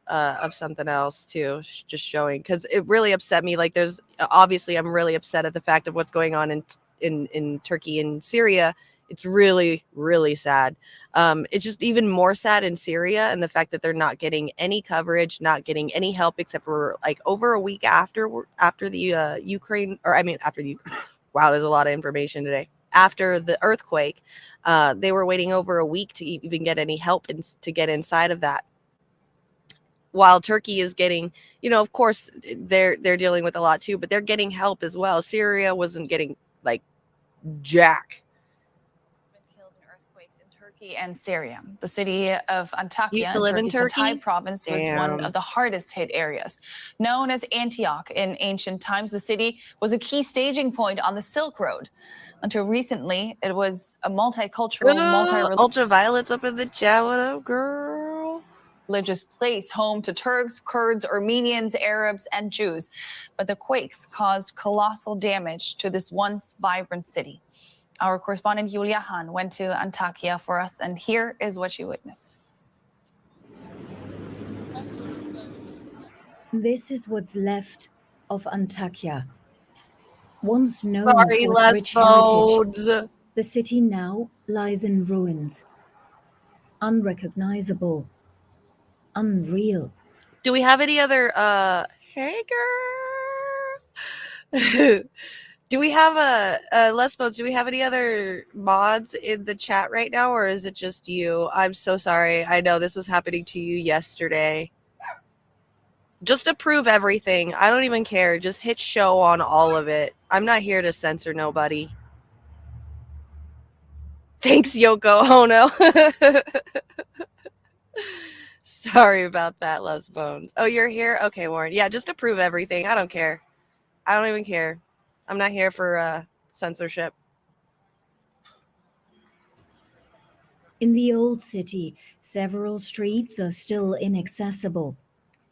of something else too, just showing, because it really upset me. Like, there's obviously, I'm really upset at the fact of what's going on in Turkey and Syria. It's really, really sad. It's just even more sad in Syria, and the fact that they're not getting any coverage, not getting any help, except for like over a week after the Ukraine, or I mean after the Ukraine. Wow, there's a lot of information today. After the earthquake, they were waiting over a week to even get any help and to get inside of that. While Turkey is getting, you know, of course they're dealing with a lot too, but they're getting help as well. Syria wasn't getting like jack. Killed in earthquakes in Turkey and Syria. The city of Antakya Used to live in Turkey's Hatay Turkey? province was one Damn. of the hardest hit areas. Known as Antioch in ancient times, the city was a key staging point on the Silk Road. Until recently, it was a multicultural, Ultraviolet's up in the chat. What up, girl? religious place, home to Turks, Kurds, Armenians, Arabs, and Jews. But the quakes caused colossal damage to this once vibrant city. Our correspondent Julia Hahn went to Antakya for us, and here is what she witnessed. This is what's left of Antakya. Once known Sorry, for its rich heritage, Lesbos. the city now lies in ruins. Unrecognizable. Unreal. Do we have any other hey girl? Do we have Lesbos, do we have any other mods in the chat right now, or is it just you? I'm so sorry. I know this was happening to you yesterday. Just approve everything. I don't even care. Just hit show on all of it. I'm not here to censor nobody. Thanks, Yoko Ono. Sorry about that, Les Bones. Oh, you're here? Okay, Warren. Yeah, just approve everything. I don't care. I don't even care. I'm not here for censorship. In the old city, several streets are still inaccessible,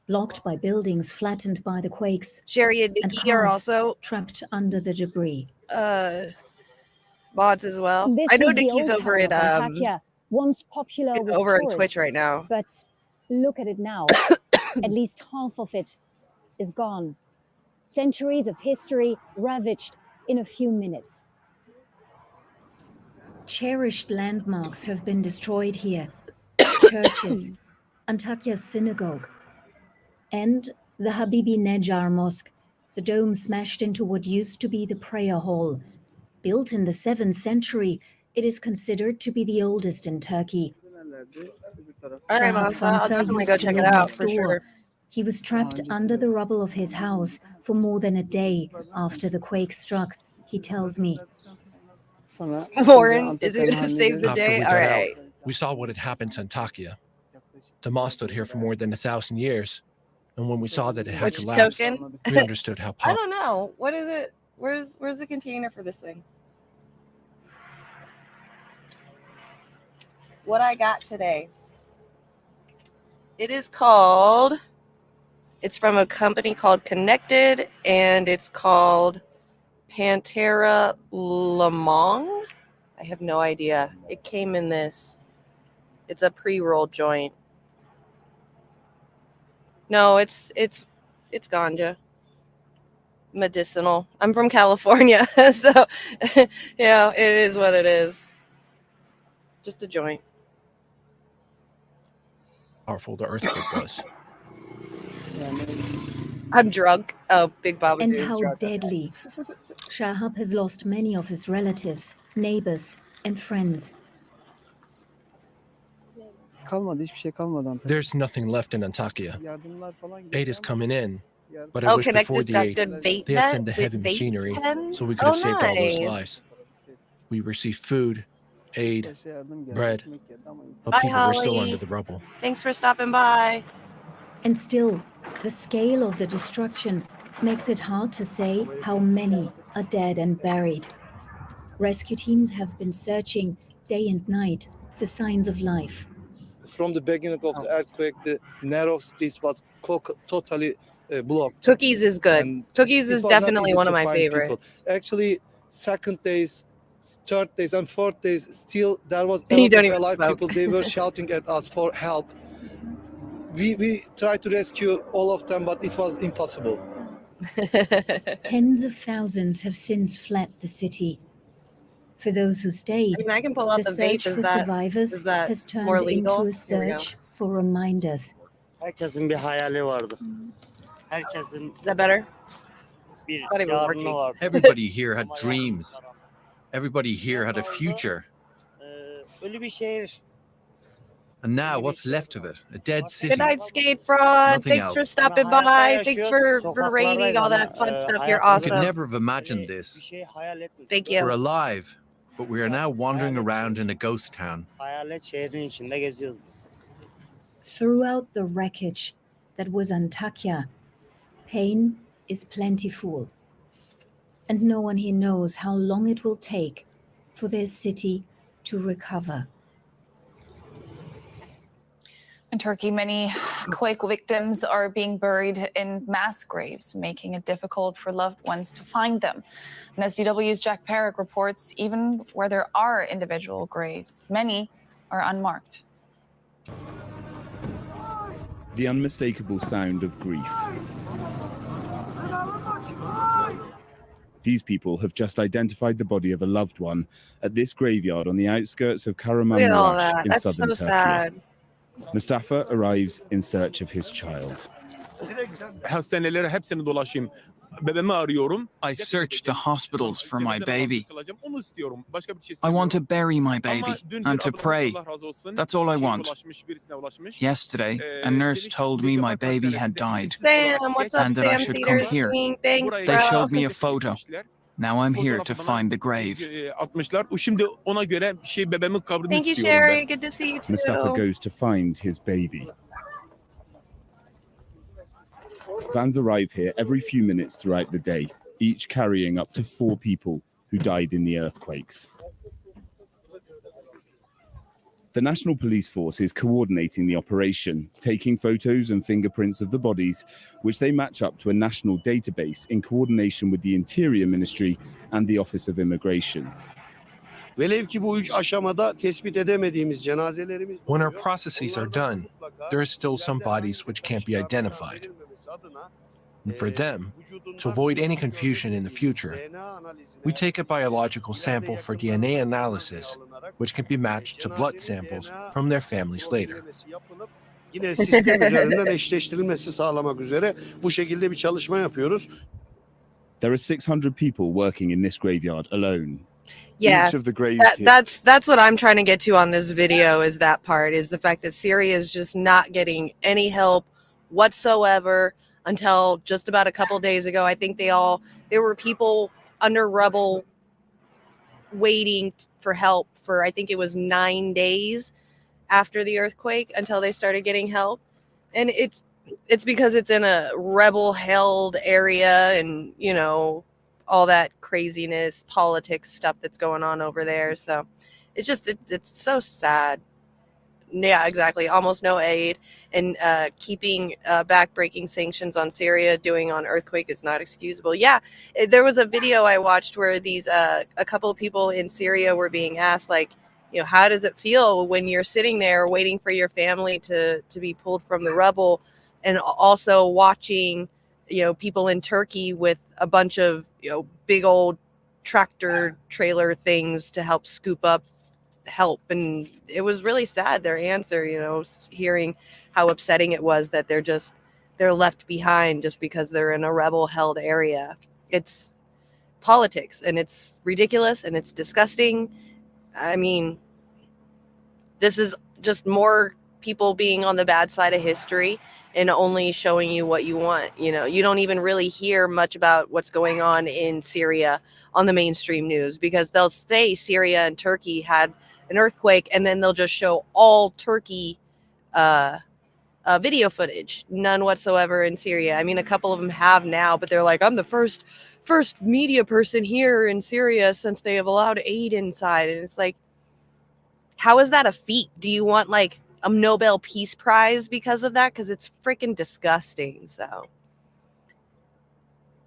blocked by buildings flattened by the quakes, Sherry and Nikki are also trapped under the debris. Mods as well. This I know was the Nikki's old over town at of Antakya, once popular with over tourists, on Twitch right now. But look at it now. At least half of it is gone. Centuries of history ravaged in a few minutes. Cherished landmarks have been destroyed here. Churches, Antakya's synagogue, and the Habibi Nejar Mosque, the dome smashed into what used to be the prayer hall. Built in the 7th century, it is considered to be the oldest in Turkey. All right, Shahab Masa, I'll Fansa definitely used go to check it live out next for door. sure. He was trapped under the rubble of his house for more than a day after the quake struck, he tells me. Warren, is it going to save the day? All right. We saw what had happened to Antakya. The mosque stood here for more than 1,000 years, and when we saw that it had Which collapsed, token? we understood how I don't know. What is it? Where's the container for this thing? What I got today. It is called, it's from a company called Connected, and it's called Pantera Lemong. I have no idea. It came in this. It's a pre-roll joint. No, it's ganja. Medicinal. I'm from California, so yeah, it is what it is. Just a joint. powerful the earthquake was. I'm drunk. Oh, Big Baba And is how drunk. deadly. Shahab has lost many of his relatives, neighbors, and friends. There's nothing left in Antakya. Aid is coming in, But it Oh, was before connected the got aid. good vape They had sent the vet heavy with vape machinery, pens. so we could Oh, have saved all those nice. lives. We received food, aid, bread, but Bye, people were still under Holly. the rubble. Thanks for stopping by. And still, the scale of the destruction makes it hard to say how many are dead and buried. Rescue teams have been searching day and night for signs of life. From the beginning of the earthquake, the narrow streets was totally blocked. Cookies is good. And Cookies it is was not definitely easy one to of my find people. favorites. Actually, second days, third days, and fourth days, still there was a And you lot don't of even alive smoke. people. They were shouting at us for help. We tried to rescue all of them, but it was impossible. Tens of thousands have since fled the city. For those who stayed, I mean, I can pull out the the vape. search for survivors has more turned legal? into a Here we go. search for reminders. Herkesin bir hayali vardı. Herkesin Is that better? bir Not even yarını working. vardı. Everybody here had dreams. Everybody here had a future. Ölü bir şehir. And now, what's left of it? A dead city. Good night, Skate Fraud. Nothing Thanks for else. stopping by. Thanks for rating all that fun stuff. You're We could awesome. never have imagined Bir this. şey hayal etmedik. Thank We're you. alive, but we are now wandering around in a ghost town. Hayalet şehrin içinde geziyoruz biz. Throughout the wreckage that was Antakya, pain is plentiful. And no one here knows how long it will take for their city to recover. In Turkey, many quake victims are being buried in mass graves, making it difficult for loved ones to find them. And as DW's Jack Perrick reports, even where there are individual graves, many are unmarked. The unmistakable sound of grief. These people have just identified the body of a loved one at this graveyard on the outskirts of Look at all Kahramanmaraş that. in That's southern so Turkey. sad. Mustafa arrives in search of his child. Hastanelere hepsini dolaşayım. Bebeğimi arıyorum. I searched the hospitals for my baby. I want to bury my baby and to pray. That's all I want. Yesterday, a nurse told me my baby had died Sam, what's up, and that I Sam should come Cedars here. King? Thanks, They bro. showed me a photo. Now I'm here to find the grave. Atmışlar. Şimdi ona göre bebeğimin kabrını Thank you, istiyorum Sherry. ben. Good to see you too. Mustafa goes to find his baby. Vans arrive here every few minutes throughout the day, each carrying up to 4 people who died in the earthquakes. The National Police Force is coordinating the operation, taking photos and fingerprints of the bodies, which they match up to a national database in coordination with the Interior Ministry and the Office of Immigration. Velev ki bu 3 aşamada tespit edemediğimiz cenazelerimiz. When our processes are done, there are still some bodies which can't be identified. And for them, to avoid any confusion in the future, we take a biological sample for DNA analysis, which can be matched to blood samples from their families later. Yine sistem üzerinden eşleştirilmesi sağlamak üzere bu şekilde bir çalışma yapıyoruz. There are 600 people working in this graveyard alone. Yeah, Each of the graves that's what I'm trying to get to on this video, is that part, is the fact that Syria is just not getting any help whatsoever until just about a couple days ago. I think there were people under rubble waiting for help for, I think it was 9 days after the earthquake until they started getting help. And it's because it's in a rebel held area, and you know, all that craziness, politics stuff that's going on over there. So it's just, it's so sad. Yeah, exactly. Almost no aid, and keeping backbreaking sanctions on Syria, doing on earthquake is not excusable. Yeah, there was a video I watched where these a couple of people in Syria were being asked, like, you know, how does it feel when you're sitting there waiting for your family to be pulled from the rubble, and also watching, you know, people in Turkey with a bunch of, you know, big old tractor trailer things to help scoop up help. And it was really sad, their answer, you know, hearing how upsetting it was that they're left behind just because they're in a rebel held area. It's politics, and it's ridiculous, and it's disgusting. I mean, this is just more people being on the bad side of history and only showing you what you want. You know, you don't even really hear much about what's going on in Syria on the mainstream news, because they'll say Syria and Turkey had an earthquake, and then they'll just show all Turkey video footage, none whatsoever in Syria. I mean, a couple of them have now, but they're like, I'm the first media person here in Syria since they have allowed aid inside. And it's like, how is that a feat? Do you want like a Nobel Peace Prize because of that? Because it's freaking disgusting. So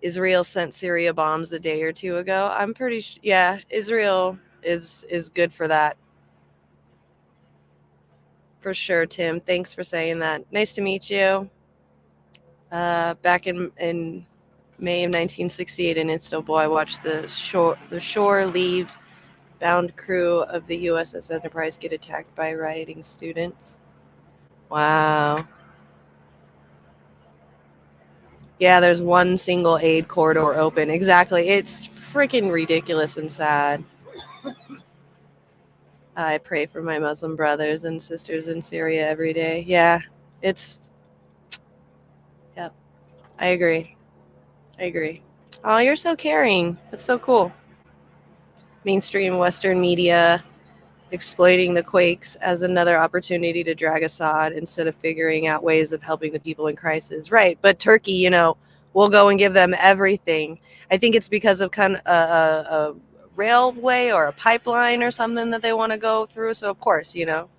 Israel sent Syria bombs a day or two ago. I'm pretty sure. Yeah, Israel is good for that. For sure, Tim. Thanks for saying that. Nice to meet you. Back in May of 1968 in Istanbul, I watched the shore leave bound crew of the USS Enterprise get attacked by rioting students. Wow. Yeah, there's one single aid corridor open. Exactly. It's freaking ridiculous and sad. I pray for my Muslim brothers and sisters in Syria every day. Yeah, it's... Yep. I agree. Oh, you're so caring. That's so cool. Mainstream Western media exploiting the quakes as another opportunity to drag Assad instead of figuring out ways of helping the people in crisis. Right. But Turkey, you know, will go and give them everything. I think it's because of kind of a railway or a pipeline or something that they want to go through. So, of course, you know,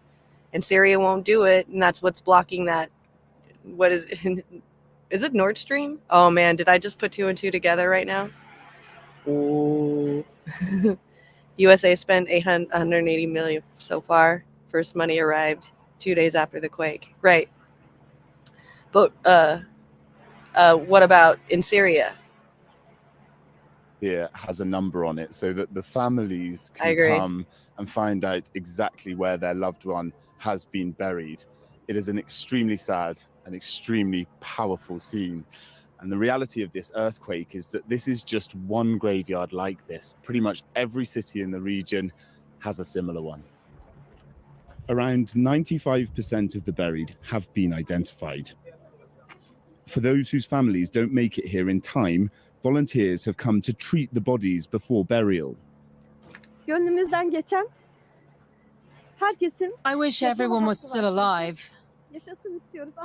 and Syria won't do it. And that's what's blocking that. What is it Nord Stream? Oh, man, did I just put 2 and 2 together right now? Ooh. USA spent $180 million so far. First money arrived 2 days after the quake. Right. But what about in Syria? Here has a number on it so that the families can come and find out exactly where their loved one has been buried. It is an extremely sad and extremely powerful scene. And the reality of this earthquake is that this is just one graveyard like this. Pretty much every city in the region has a similar one. Around 95% of the buried have been identified. For those whose families don't make it here in time, volunteers have come to treat the bodies before burial. I wish everyone was still alive,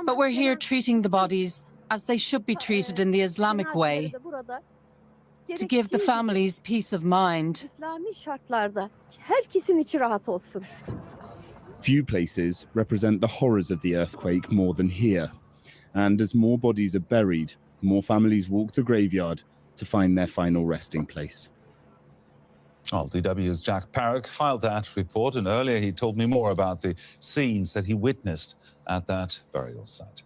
but we're here treating the bodies as they should be treated in the Islamic way, to give the families peace of mind. Few places represent the horrors of the earthquake more than here. And as more bodies are buried, more families walk the graveyard to find their final resting place. Well, DW's Jack Parrock filed that report, and earlier he told me more about the scenes that he witnessed at that burial site.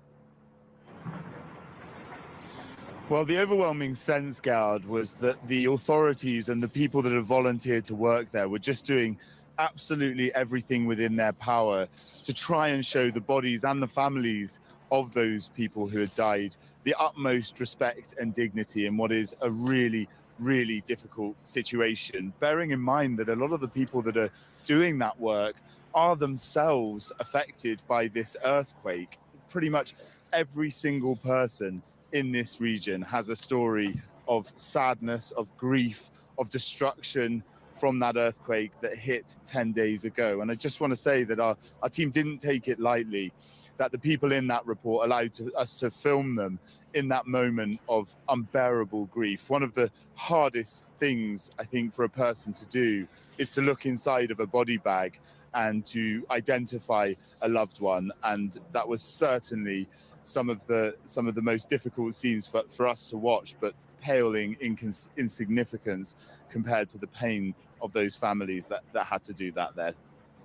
Well, the overwhelming sense, Gard, was that the authorities and the people that have volunteered to work there were just doing absolutely everything within their power to try and show the bodies and the families of those people who had died the utmost respect and dignity in what is a really, really difficult situation, bearing in mind that a lot of the people that are doing that work are themselves affected by this earthquake. Pretty much every single person in this region has a story of sadness, of grief, of destruction from that earthquake that hit 10 days ago. And I just want to say that our team didn't take it lightly, that the people in that report allowed us to film them in that moment of unbearable grief. One of the hardest things, I think, for a person to do is to look inside of a body bag and to identify a loved one. And that was certainly some of the most difficult scenes for us to watch, but paling in significance compared to the pain of those families that had to do that there.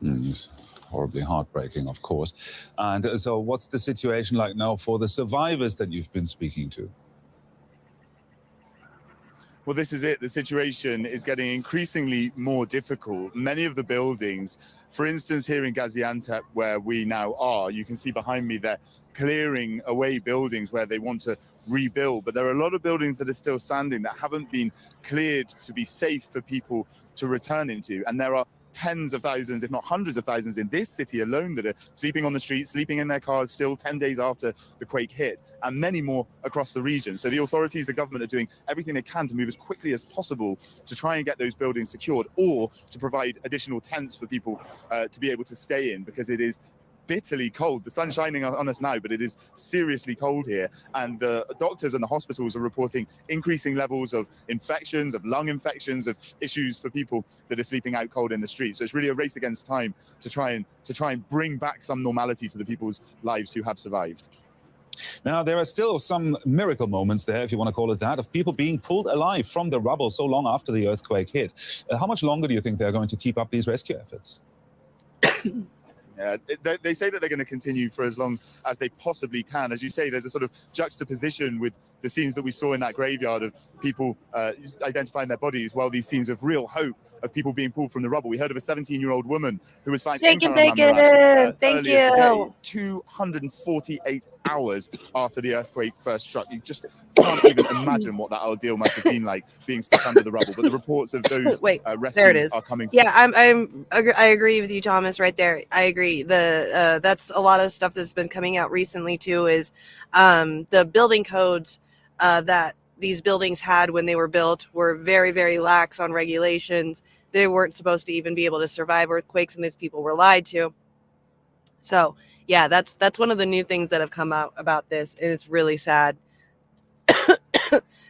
It's horribly heartbreaking, of course. And so what's the situation like now for the survivors that you've been speaking to? Well, this is it. The situation is getting increasingly more difficult. Many of the buildings, for instance, here in Gaziantep, where we now are, you can see behind me they're clearing away buildings where they want to rebuild. But there are a lot of buildings that are still standing that haven't been cleared to be safe for people to return into. And there are tens of thousands, if not hundreds of thousands in this city alone that are sleeping on the streets, sleeping in their cars still 10 days after the quake hit, and many more across the region. So the authorities, the government are doing everything they can to move as quickly as possible to try and get those buildings secured, or to provide additional tents for people to be able to stay in, because it is bitterly cold. The sun's shining on us now, but it is seriously cold here. And the doctors and the hospitals are reporting increasing levels of infections, of lung infections, of issues for people that are sleeping out cold in the street. So it's really a race against time to try and bring back some normality to the people's lives who have survived. Now, there are still some miracle moments there, if you want to call it that, of people being pulled alive from the rubble so long after the earthquake hit. How much longer do you think they're going to keep up these rescue efforts? Yeah, they say that they're going to continue for as long as they possibly can. As you say, there's a sort of juxtaposition with the scenes that we saw in that graveyard of people identifying their bodies, while these scenes of real hope of people being pulled from the rubble. We heard of a 17-year-old woman who was found in Kahramanmaraş earlier today, 248 hours after the earthquake first struck. You just can't even imagine what that ordeal must have been like, being stuck under the rubble. But the reports of those rescues are coming. Yeah, I agree with you, Thomas. Right there, I agree. That's a lot of stuff that's been coming out recently too. Is the building codes that these buildings had when they were built were very, very lax on regulations. They weren't supposed to even be able to survive earthquakes, and these people were lied to. So yeah, that's one of the new things that have come out about this, and it's really sad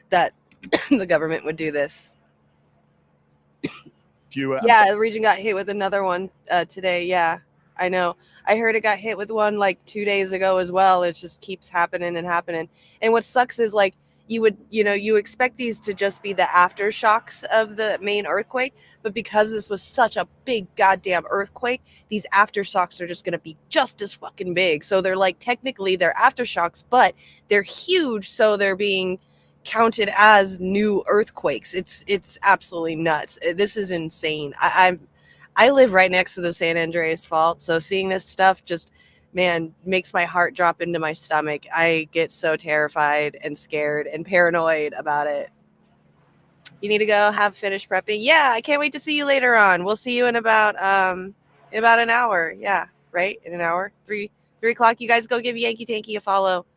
that the government would do this. Yeah, the region got hit with another one today. Yeah, I know. I heard it got hit with one like 2 days ago as well. It just keeps happening and happening. And what sucks is like you expect these to just be the aftershocks of the main earthquake, but because this was such a big goddamn earthquake, these aftershocks are just going to be just as fucking big. So they're like, technically they're aftershocks, but they're huge, so they're being counted as new earthquakes. It's absolutely nuts. This is insane. I live right next to the San Andreas Fault, so seeing this stuff just, man, makes my heart drop into my stomach. I get so terrified and scared and paranoid about it. You need to go have finished prepping. Yeah, I can't wait to see you later on. We'll see you in about an hour. Yeah, right? In an hour. 3 o'clock. You guys go give Yankee Tanky a follow.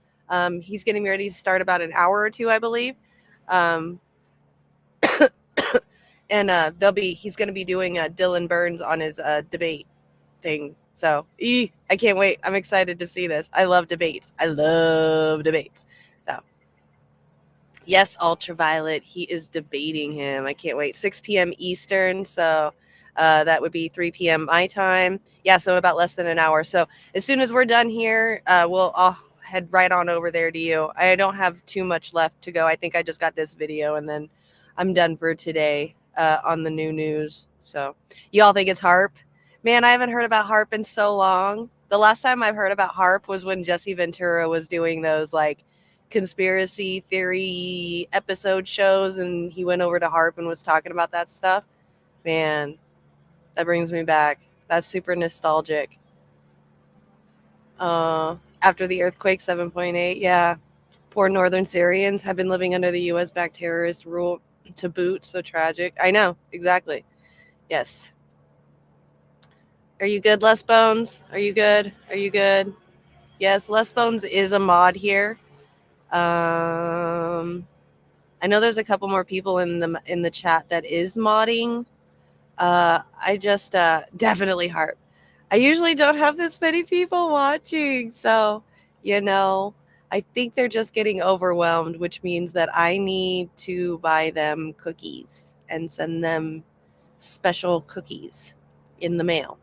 He's getting ready to start about an hour or two, I believe. And he's going to be doing Dylan Burns on his debate thing. So I can't wait. I'm excited to see this. I love debates. So yes, Ultraviolet. He is debating him. I can't wait. 6 p.m. Eastern. So that would be 3 p.m. my time. Yeah, so about less than an hour. So as soon as we're done here, I'll head right on over there to you. I don't have too much left to go. I think I just got this video and then I'm done for today on the new news. So you all think it's HARP? Man, I haven't heard about HARP in so long. The last time I've heard about HARP was when Jesse Ventura was doing those like conspiracy theory episode shows, and he went over to HARP and was talking about that stuff. Man, that brings me back. That's super nostalgic. After the earthquake, 7.8. Yeah. Poor northern Syrians have been living under the U.S.-backed terrorist rule to boot. So tragic. I know. Exactly. Yes. Are you good, Les Bones? Are you good? Are you good? Yes, Les Bones is a mod here. I know there's a couple more people in the chat that is modding. I just definitely HARP. I usually don't have this many people watching, so I think they're just getting overwhelmed, which means that I need to buy them cookies and send them special cookies in the mail.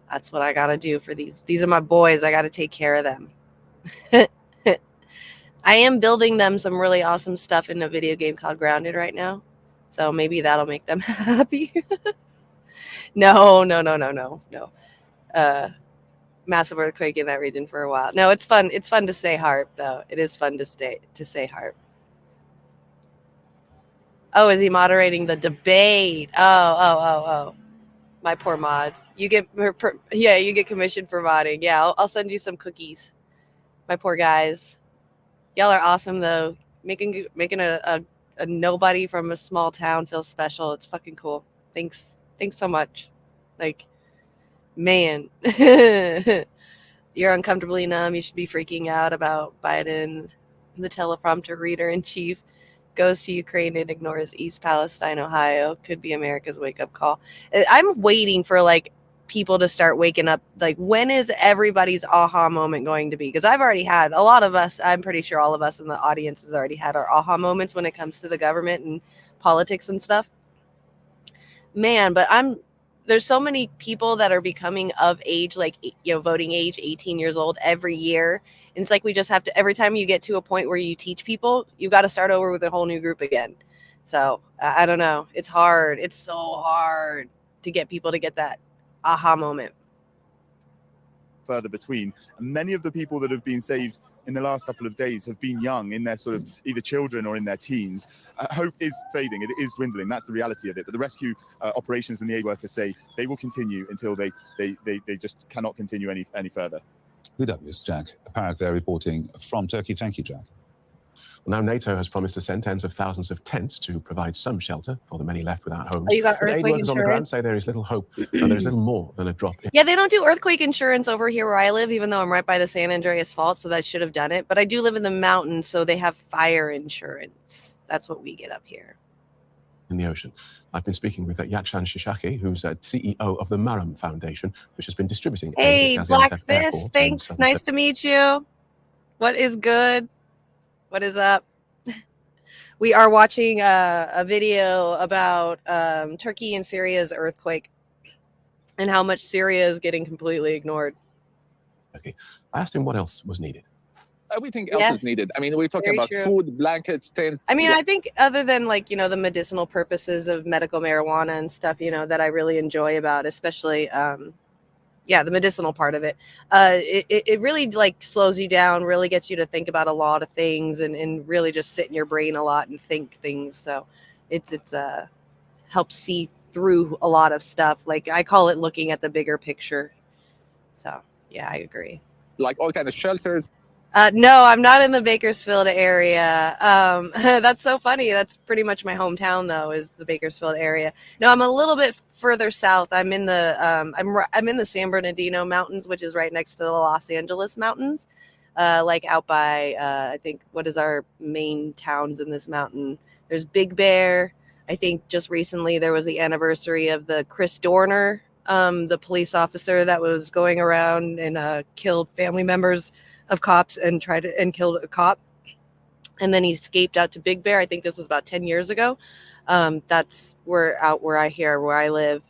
That's what I gotta do for these. These are my boys. I gotta take care of them. I am building them some really awesome stuff in a video game called Grounded right now. So maybe that'll make them happy. No. Massive earthquake in that region for a while. No, it's fun. It's fun to say HARP, though. It is fun to say HARP. Oh, is he moderating the debate? Oh. My poor mods. You get commissioned for modding. Yeah, I'll send you some cookies. My poor guys. Y'all are awesome though. Making a nobody from a small town feel special. It's fucking cool. Thanks so much. Like, man, you're uncomfortably numb. You should be freaking out about Biden. The teleprompter reader in chief goes to Ukraine and ignores East Palestine, Ohio. Could be America's wake-up call. I'm waiting for like people to start waking up. Like, when is everybody's aha moment going to be? Because I've already had a lot of us, I'm pretty sure all of us in the audience has already had our aha moments when it comes to the government and politics and stuff. Man, but there's so many people that are becoming of age, like, voting age, 18 years old every year. And it's like we just have to, every time you get to a point where you teach people, you got to start over with a whole new group again. So I don't know. It's hard. It's so hard to get people to get that aha moment. Further between. And many of the people that have been saved in the last couple of days have been young, in their sort of either children or in their teens. Hope is fading. It is dwindling. That's the reality of it. But the rescue operations and the aid workers say they will continue until they just cannot continue any further. VW's Jack Parak there reporting from Turkey. Thank you, Jack. Well, now NATO has promised to send tens of thousands of tents to provide some shelter for the many left without homes. Oh, you got But aid earthquake workers on the ground insurance? say there is little hope, and there is little more than a drop in. Yeah, they don't do earthquake insurance over here where I live, even though I'm right by the San Andreas Fault, so that should have done it. But I do live in the mountains, so they have fire insurance. That's what we get up here. In the ocean. I've been speaking with Yakshan Shishaki, who's CEO of the Maram Foundation, which has been distributing Hey, aid at Black Gaziantep Fist, Airport thanks. in Nice to meet you. What is good? What is up? We are watching a video about Turkey and Syria's earthquake and how much Syria is getting completely ignored. Okay. I asked him what else was needed. Everything else is needed. I mean, we're talking Very about true. food, blankets, tents. I mean, I think other than like, the medicinal purposes of medical marijuana and stuff, that I really enjoy about, especially, the medicinal part of it, it really like slows you down, really gets you to think about a lot of things and really just sit in your brain a lot and think things. So it's helps see through a lot of stuff. Like, I call it looking at the bigger picture. So yeah, I agree. Like all kind of shelters. No, I'm not in the Bakersfield area. That's so funny. That's pretty much my hometown, though, is the Bakersfield area. No, I'm a little bit further south. I'm in the I'm in the San Bernardino Mountains, which is right next to the Los Angeles Mountains, like out by I think, what is our main towns in this mountain? There's Big Bear. I think just recently there was the anniversary of the Chris Dorner, the police officer that was going around and killed family members of cops and killed a cop, and then he escaped out to Big Bear. I think this was about 10 years ago. That's where I live.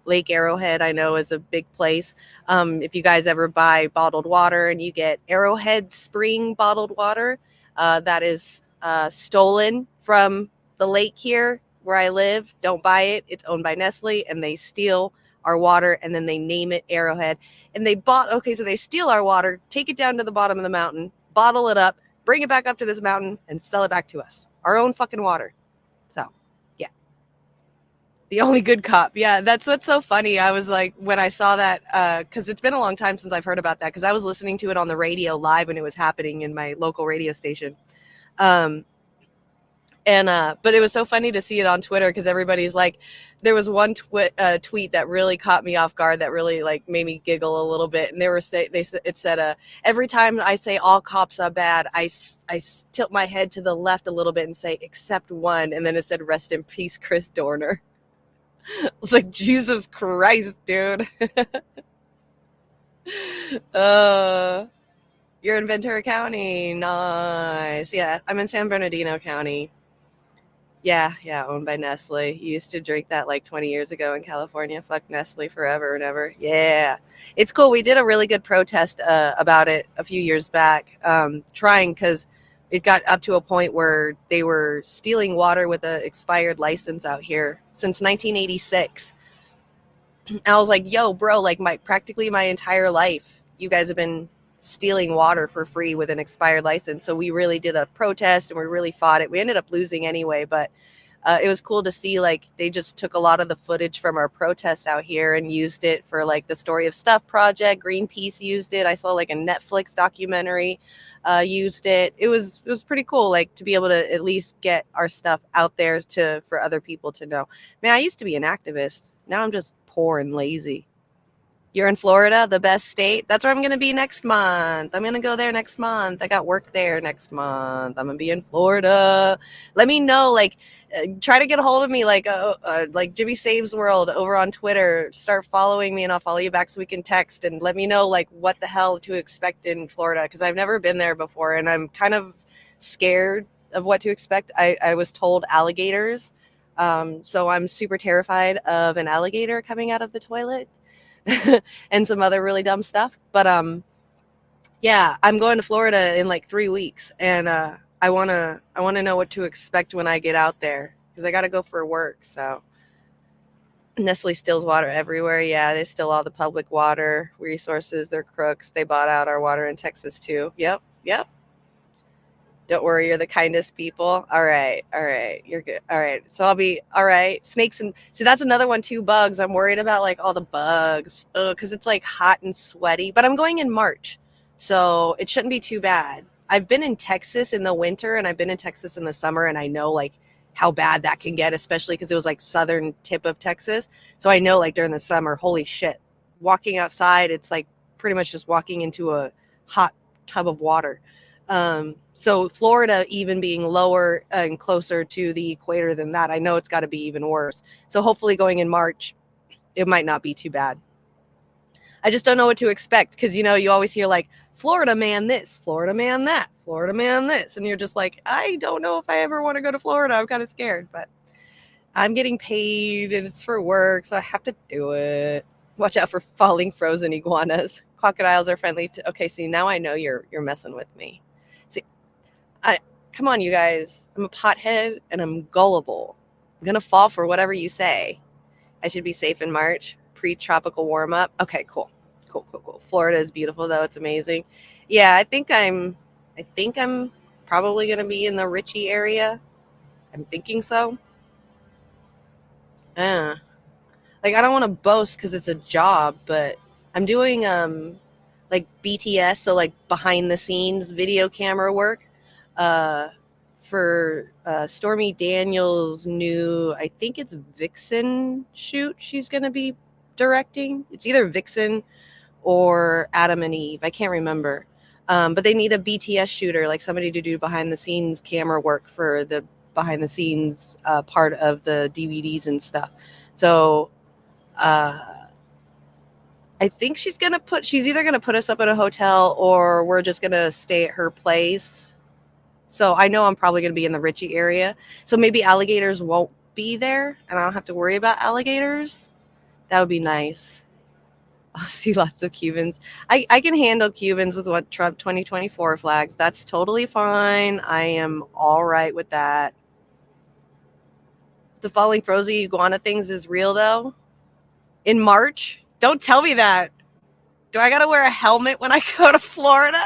Lake Arrowhead, I know, is a big place. If you guys ever buy bottled water and you get Arrowhead Spring bottled water, that is stolen from the lake here where I live. Don't buy it. It's owned by Nestle, and they steal our water, and then they name it Arrowhead. And so they steal our water, take it down to the bottom of the mountain, bottle it up, bring it back up to this mountain, and sell it back to us. Our own fucking water. So, yeah. The only good cop. Yeah, that's what's so funny. I was like, when I saw that, because it's been a long time since I've heard about that, because I was listening to it on the radio live when it was happening in my local radio station. But it was so funny to see it on Twitter, because everybody's like, there was one tweet that really caught me off guard that really like made me giggle a little bit. And it said, every time I say all cops are bad, I tilt my head to the left a little bit and say, except one. And then it said, rest in peace, Chris Dorner. I was like, Jesus Christ, dude. You're in Ventura County. Nice. Yeah, I'm in San Bernardino County. Yeah, owned by Nestle. Used to drink that like 20 years ago in California. Fuck Nestle forever and ever. Yeah, it's cool. We did a really good protest about it a few years back, trying, because it got up to a point where they were stealing water with an expired license out here since 1986. And I was like, yo, bro, like practically my entire life, you guys have been stealing water for free with an expired license. So we really did a protest and we really fought it. We ended up losing anyway, but it was cool to see, like, they just took a lot of the footage from our protest out here and used it for like the Story of Stuff project. Greenpeace used it. I saw like a Netflix documentary used it. It was pretty cool, like, to be able to at least get our stuff out there for other people to know. Man, I used to be an activist. Now I'm just poor and lazy. You're in Florida, the best state. That's where I'm going to be next month. I'm going to go there next month. I got work there next month. I'm going to be in Florida. Let me know, like, try to get a hold of me, like Jimmy Saves World over on Twitter. Start following me and I'll follow you back so we can text, and let me know, like, what the hell to expect in Florida, because I've never been there before and I'm kind of scared of what to expect. I was told alligators. So I'm super terrified of an alligator coming out of the toilet. And some other really dumb stuff. But yeah, I'm going to Florida in like 3 weeks, and I wanna know what to expect when I get out there, because I gotta go for work. So Nestle steals water everywhere. Yeah, they steal all the public water resources. They're crooks. They bought out our water in Texas too. Yep. Don't worry, you're the kindest people. All right, you're good. All right, so I'll be all right. Snakes and see, that's another one too. Bugs. I'm worried about like all the bugs, because it's like hot and sweaty. But I'm going in March, so it shouldn't be too bad. I've been in Texas in the winter, and I've been in Texas in the summer, and I know like how bad that can get, especially because it was like southern tip of Texas. So I know like during the summer, holy shit, walking outside, it's like pretty much just walking into a hot tub of water. So Florida, even being lower and closer to the equator than that, I know it's got to be even worse. So hopefully going in March, it might not be too bad. I just don't know what to expect, because, you know, you always hear like Florida man this, Florida man that, Florida man this. And you're just like, I don't know if I ever want to go to Florida. I'm kind of scared, but I'm getting paid and it's for work, so I have to do it. Watch out for falling frozen iguanas. Crocodiles are friendly. Okay, see, now I know you're messing with me. Come on, you guys. I'm a pothead and I'm gullible. I'm going to fall for whatever you say. I should be safe in March. Pre-tropical warm up. Okay, cool. Florida is beautiful, though. It's amazing. Yeah, I think I'm probably going to be in the Richie area. I'm thinking so. Like, I don't want to boast because it's a job, but I'm doing like BTS, so like behind the scenes video camera work. For Stormy Daniels' new, I think it's Vixen shoot she's going to be directing. It's either Vixen or Adam and Eve. I can't remember. But they need a BTS shooter, like somebody to do behind the scenes camera work for the behind the scenes part of the DVDs and stuff. So I think she's either going to put us up in a hotel, or we're just going to stay at her place. So I know I'm probably going to be in the Richie area. So maybe alligators won't be there and I don't have to worry about alligators. That would be nice. I'll see lots of Cubans. I can handle Cubans with what Trump 2024 flags. That's totally fine. I am all right with that. The falling frozen iguana things is real, though. In March? Don't tell me that. Do I got to wear a helmet when I go to Florida?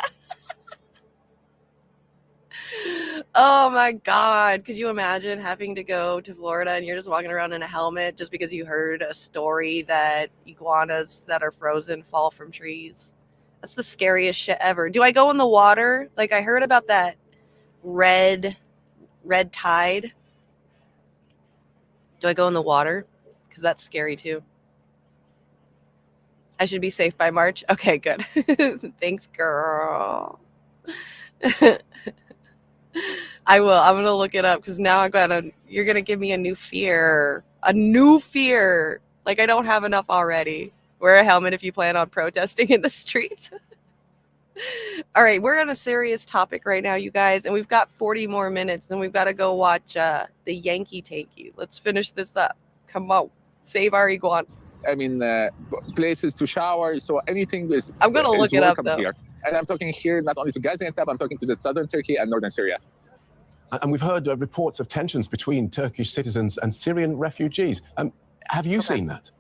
Oh my God. Could you imagine having to go to Florida and you're just walking around in a helmet just because you heard a story that iguanas that are frozen fall from trees? That's the scariest shit ever. Do I go in the water? Like, I heard about that red tide. Do I go in the water? Because that's scary too. I should be safe by March. Okay, good. Thanks, girl. I will. I'm going to look it up, because now you're going to give me a new fear. A new fear. Like I don't have enough already. Wear a helmet if you plan on protesting in the streets. All right, we're on a serious topic right now, you guys, and we've got 40 more minutes, and we've got to go watch the Yankee Tanky. Let's finish this up. Come on. Save our iguanas. I mean, places to shower. So anything is. I'm going to look it up, though. Here. And I'm talking here not only to Gaziantep, I'm talking to the southern Turkey and northern Syria. And we've heard reports of tensions between Turkish citizens and Syrian refugees. Have you seen that?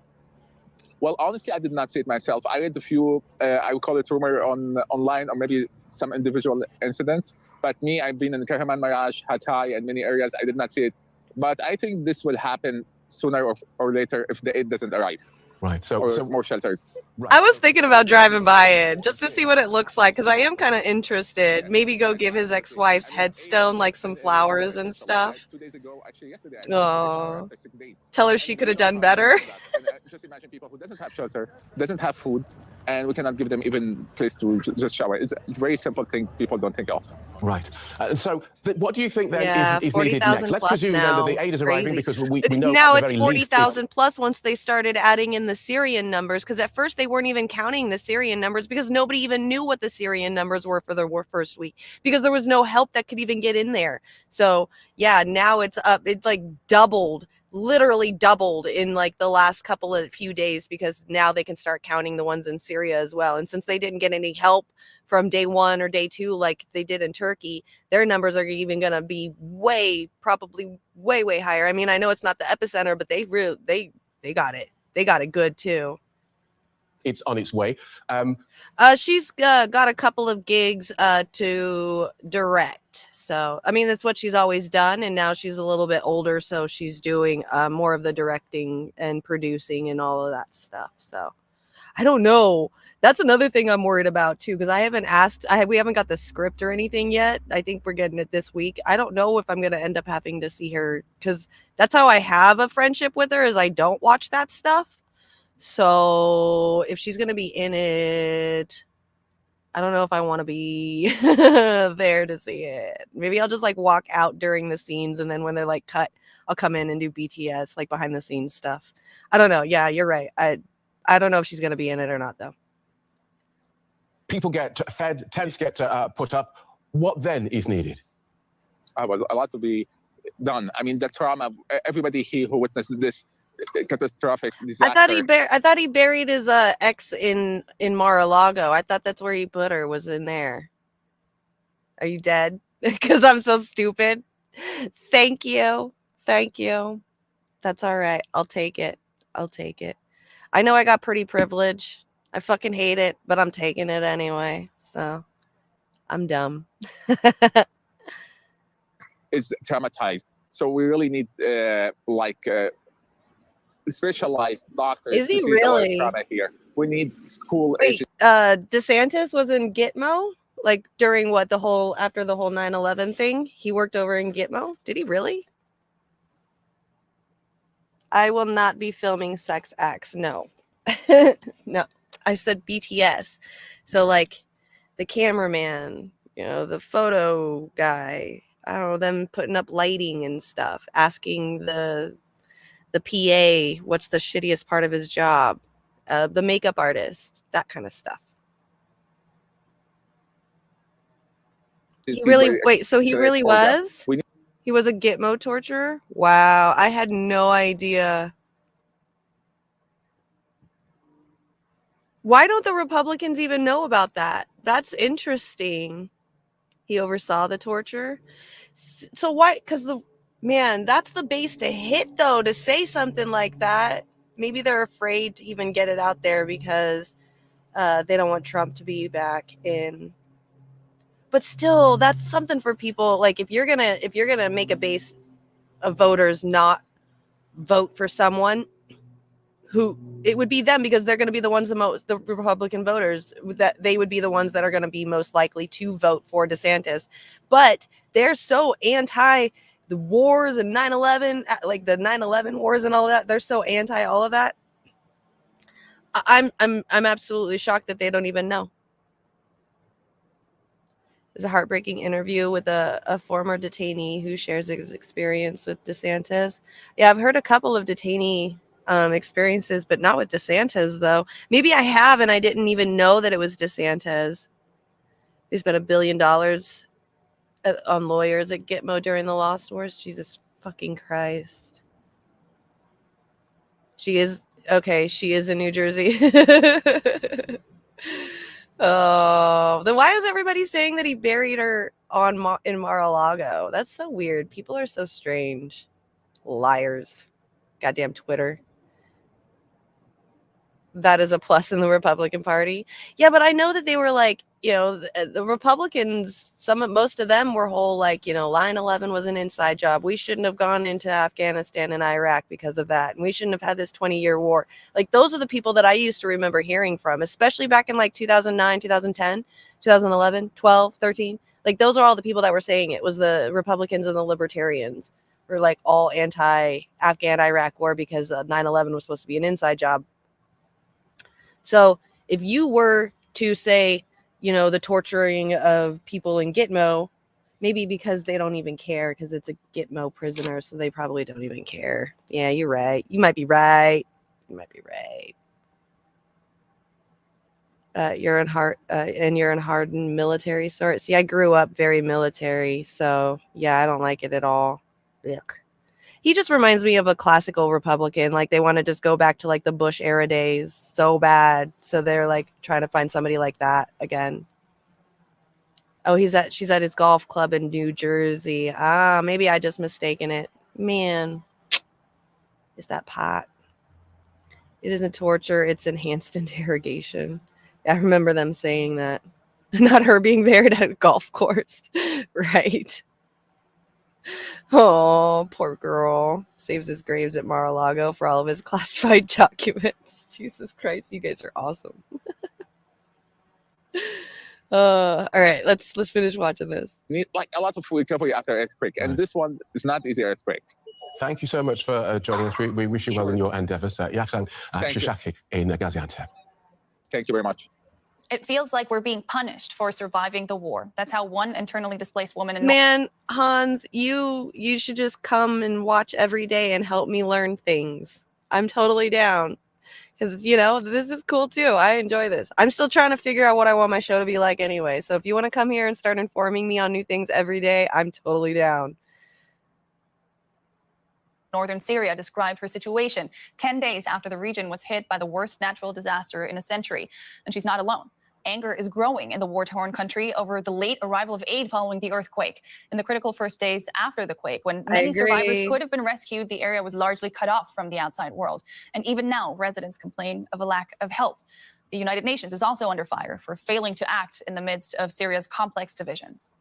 Well, honestly, I did not see it myself. I read a few, I would call it rumor online, or maybe some individual incidents. But me, I've been in Kahraman Marash, Hatay, and many areas. I did not see it. But I think this will happen sooner or later if the aid doesn't arrive. Right. So more shelters. I was thinking about driving by it just to see what it looks like because I am kind of interested. Maybe go give his ex-wife's headstone like some flowers and stuff. Oh, tell her she could have done better. Just imagine people who doesn't have shelter, doesn't have food, and we cannot give them even place to just shower. It's very simple things people don't think of. Right. And so, what do you think then is 40, needed next? Let's presume then that the aid is arriving because we know now at the it's very 40,000 plus once they started adding in the Syrian numbers, because at first they weren't even counting the Syrian numbers because nobody even knew what the Syrian numbers were for the first week because there was no help that could even get in there. So yeah, now it's up. It's like doubled, literally doubled in like the last few days because now they can start counting the ones in Syria as well. And since they didn't get any help from day 1 or day 2 like they did in Turkey, their numbers are even going to be probably way higher. I mean, I know it's not the epicenter, but they got it. They got it good too. It's on its way. She's got a couple of gigs to direct. So, I mean, that's what she's always done. And now she's a little bit older. So she's doing more of the directing and producing and all of that stuff. So I don't know. That's another thing I'm worried about too, because I haven't asked. We haven't got the script or anything yet. I think we're getting it this week. I don't know if I'm going to end up having to see her because that's how I have a friendship with her is I don't watch that stuff. So if she's going to be in it, I don't know if I want to be there to see it. Maybe I'll just like walk out during the scenes. And then when they're like cut, I'll come in and do BTS, like behind the scenes stuff. I don't know. Yeah, you're right. I don't know if she's going to be in it or not, though. People get fed, tents get put up. What then is needed? Well, a lot to be done. I mean, the trauma, everybody here who witnessed this catastrophic disaster. I thought he buried his ex in Mar-a-Lago. I thought that's where he put her, was in there. Are you dead? Because I'm so stupid. Thank you. That's all right. I'll take it. I know I got pretty privilege. I fucking hate it, but I'm taking it anyway. So I'm dumb. Is traumatized. So we really need specialized doctors. Is he to really? Trauma here. We need school. Wait, DeSantis was in Gitmo, like during after the whole 9/11 thing. He worked over in Gitmo. Did he really? I will not be filming sex acts. No. No. I said BTS. So like the cameraman, the photo guy, I don't know, them putting up lighting and stuff, asking the PA what's the shittiest part of his job, the makeup artist, that kind of stuff. He really was? He was a Gitmo torturer? Wow, I had no idea. Why don't the Republicans even know about that? That's interesting. He oversaw the torture. So why? Because that's the base to hit, though, to say something like that. Maybe they're afraid to even get it out there because they don't want Trump to be back in. But still, that's something for people. Like if you're gonna make a base of voters not vote for someone, who it would be them because they're going to be the ones the Republican voters, that they would be the ones that are going to be most likely to vote for DeSantis. But they're so anti the wars and 9/11, like the 9/11 wars and all that. They're so anti all of that. I'm absolutely shocked that they don't even know. There's a heartbreaking interview with a former detainee who shares his experience with DeSantis. Yeah, I've heard a couple of detainee experiences, but not with DeSantis, though. Maybe I have, and I didn't even know that it was DeSantis. He spent $1 billion on lawyers at Gitmo during the Lost Wars. Jesus fucking Christ. She is in New Jersey. Oh, then why is everybody saying that he buried her in Mar-a-Lago? That's so weird. People are so strange. Liars. Goddamn Twitter. that is a plus in the Republican Party. Yeah, but I know that they were like, the Republicans, most of them were whole like, 9/11 was an inside job. We shouldn't have gone into Afghanistan and Iraq because of that. And we shouldn't have had this 20-year war. Like, those are the people that I used to remember hearing from, especially back in like 2009, 2010, 2011, 12, 13. Like, those are all the people that were saying it. Was the Republicans and the Libertarians were like all anti-Afghan Iraq war because 9/11 was supposed to be an inside job. So if you were to say, the torturing of people in Gitmo, maybe because they don't even care because it's a Gitmo prisoner, so they probably don't even care. Yeah, you're right. You might be right. You're in hardened military sort. See, I grew up very military, so yeah, I don't like it at all. Yuck. He just reminds me of a classical Republican. Like, they want to just go back to like the Bush era days so bad. So they're like trying to find somebody like that again. Oh, she's at his golf club in New Jersey. Maybe I just mistaken it. Man, is that pot? It isn't torture. It's enhanced interrogation. I remember them saying that. Not her being buried at a golf course. Right. Oh, poor girl. Saves his graves at Mar-a-Lago for all of his classified documents. Jesus Christ, you guys are awesome. All right, let's finish watching this. Need like a lot of recovery after earthquake, and this one is not easy earthquake. Thank you so much for joining us. We wish you well in your endeavors. Yakshan Shishaki in Gaziantep. Thank you very much. It feels like we're being punished for surviving the war. That's how one internally displaced woman in Man, Hans, you should just come and watch every day and help me learn things. I'm totally down. Because, this is cool too. I enjoy this. I'm still trying to figure out what I want my show to be like anyway. So if you want to come here and start informing me on new things every day, I'm totally down. Northern Syria described her situation 10 days after the region was hit by the worst natural disaster in a century. And she's not alone. Anger is growing in the war-torn country over the late arrival of aid following the earthquake. In the critical first days after the quake, when many survivors could have been rescued, the area was largely cut off from the outside world. And even now, residents complain of a lack of help. The United Nations is also under fire for failing to act in the midst of Syria's complex divisions.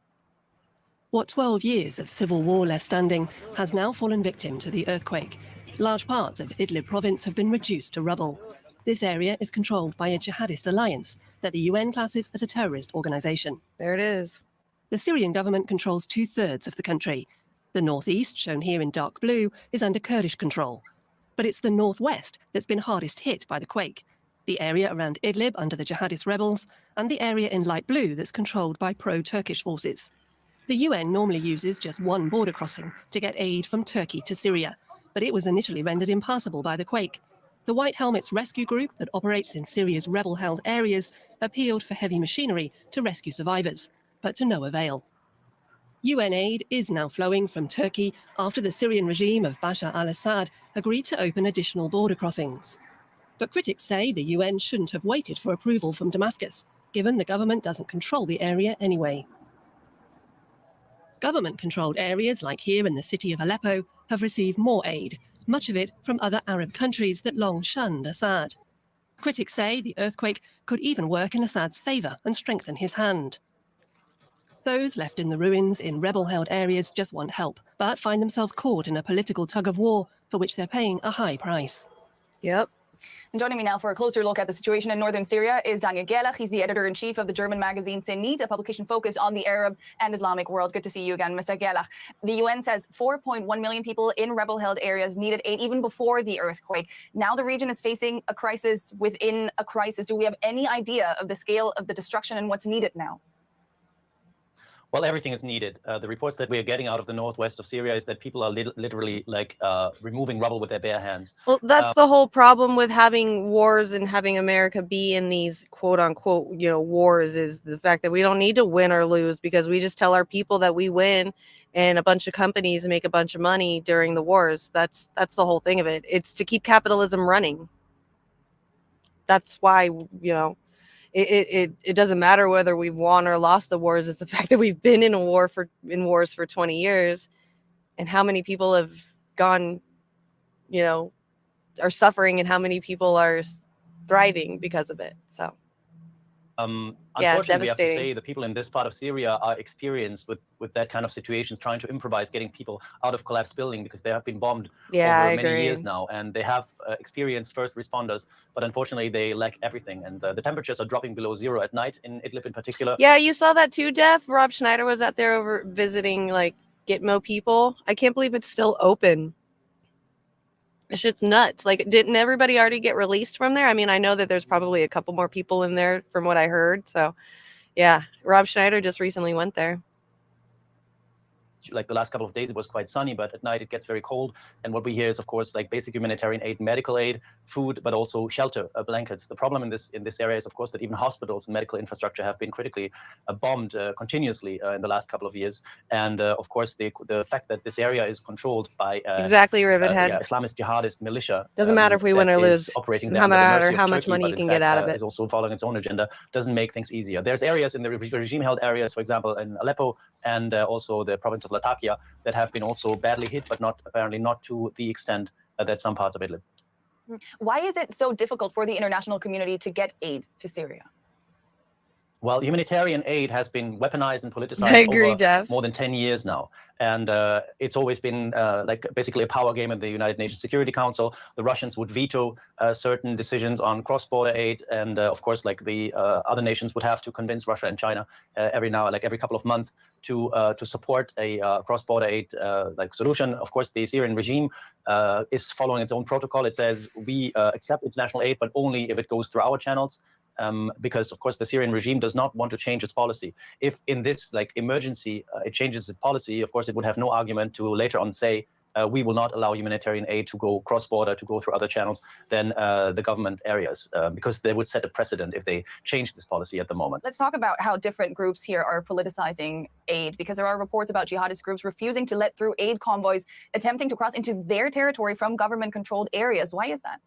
What 12 years of civil war left standing has now fallen victim to the earthquake. Large parts of Idlib province have been reduced to rubble. This area is controlled by a jihadist alliance that the UN classes as a terrorist organization. There it is. The Syrian government controls 2/3 of the country. The northeast, shown here in dark blue, is under Kurdish control. But it's the northwest that's been hardest hit by the quake. The area around Idlib under the jihadist rebels, and the area in light blue that's controlled by pro-Turkish forces. The UN normally uses just one border crossing to get aid from Turkey to Syria, but it was initially rendered impassable by the quake. The White Helmets rescue group that operates in Syria's rebel-held areas appealed for heavy machinery to rescue survivors, but to no avail. UN aid is now flowing from Turkey after the Syrian regime of Bashar al-Assad agreed to open additional border crossings. But critics say the UN shouldn't have waited for approval from Damascus, given the government doesn't control the area anyway. Government-controlled areas like here in the city of Aleppo have received more aid, much of it from other Arab countries that long shunned Assad. Critics say the earthquake could even work in Assad's favour and strengthen his hand. Those left in the ruins in rebel-held areas just want help, but find themselves caught in a political tug-of-war for which they're paying a high price. Yep. And joining me now for a closer look at the situation in northern Syria is Daniel Gelach. He's the editor-in-chief of the German magazine Zenit, a publication focused on the Arab and Islamic world. Good to see you again, Mr. Gelach. The UN says 4.1 million people in rebel-held areas needed aid even before the earthquake. Now the region is facing a crisis within a crisis. Do we have any idea of the scale of the destruction and what's needed now? Well, everything is needed. The reports that we are getting out of the northwest of Syria is that people are literally like removing rubble with their bare hands. Well, that's the whole problem with having wars and having America be in these quote unquote, wars, is the fact that we don't need to win or lose, because we just tell our people that we win and a bunch of companies make a bunch of money during the wars. That's the whole thing of it. It's to keep capitalism running. That's why, It doesn't matter whether we've won or lost the wars. It's the fact that we've been in wars for 20 years, and how many people have gone, are suffering, and how many people are thriving because of it. So yeah, Unfortunately, we have to devastating. say the people in this part of Syria are experienced with that kind of situations, trying to improvise, getting people out of collapsed building because they have been bombed Yeah, over I many years agree. now, and they have experienced first responders, but unfortunately they lack everything. And the temperatures are dropping below zero at night in Idlib in particular. Yeah, you saw that too, Jeff. Rob Schneider was out there over visiting like Gitmo people. I can't believe it's still open. This shit's nuts. Like, didn't everybody already get released from there? I mean, I know that there's probably a couple more people in there from what I heard. So, yeah, Rob Schneider just recently went there. Like the last couple of days, it was quite sunny, but at night it gets very cold. And what we hear is, of course, like basic humanitarian aid, medical aid, food, but also shelter, blankets. The problem in this area is, of course, that even hospitals and medical infrastructure have been critically bombed continuously in the last couple of years. And of course, the fact that this area is controlled by Exactly, Rivethead. Islamist jihadist militia Doesn't matter if we win that or is lose. operating No there under the matter mercy how of much Turkey, money but you in can fact get out of it. is also following its own agenda, doesn't make things easier. There's areas in the regime-held areas, for example, in Aleppo and also the province of Latakia, that have been also badly hit, but apparently not to the extent that some parts of Idlib. Why is it so difficult for the international community to get aid to Syria? Well, humanitarian aid has been weaponized and politicized I agree, over Jeff. more than 10 years now. And it's always been like basically a power game in the United Nations Security Council. The Russians would veto certain decisions on cross-border aid. And of course, like the other nations would have to convince Russia and China every couple of months to support a cross-border aid like solution. Of course, the Syrian regime is following its own protocol. It says we accept international aid, but only if it goes through our channels. Because of course the Syrian regime does not want to change its policy. If in this like emergency it changes its policy, of course it would have no argument to later on say we will not allow humanitarian aid to go cross-border, to go through other channels than the government areas, because they would set a precedent if they change this policy at the moment. Let's talk about how different groups here are politicizing aid, because there are reports about jihadist groups refusing to let through aid convoys attempting to cross into their territory from government-controlled areas. Why is that?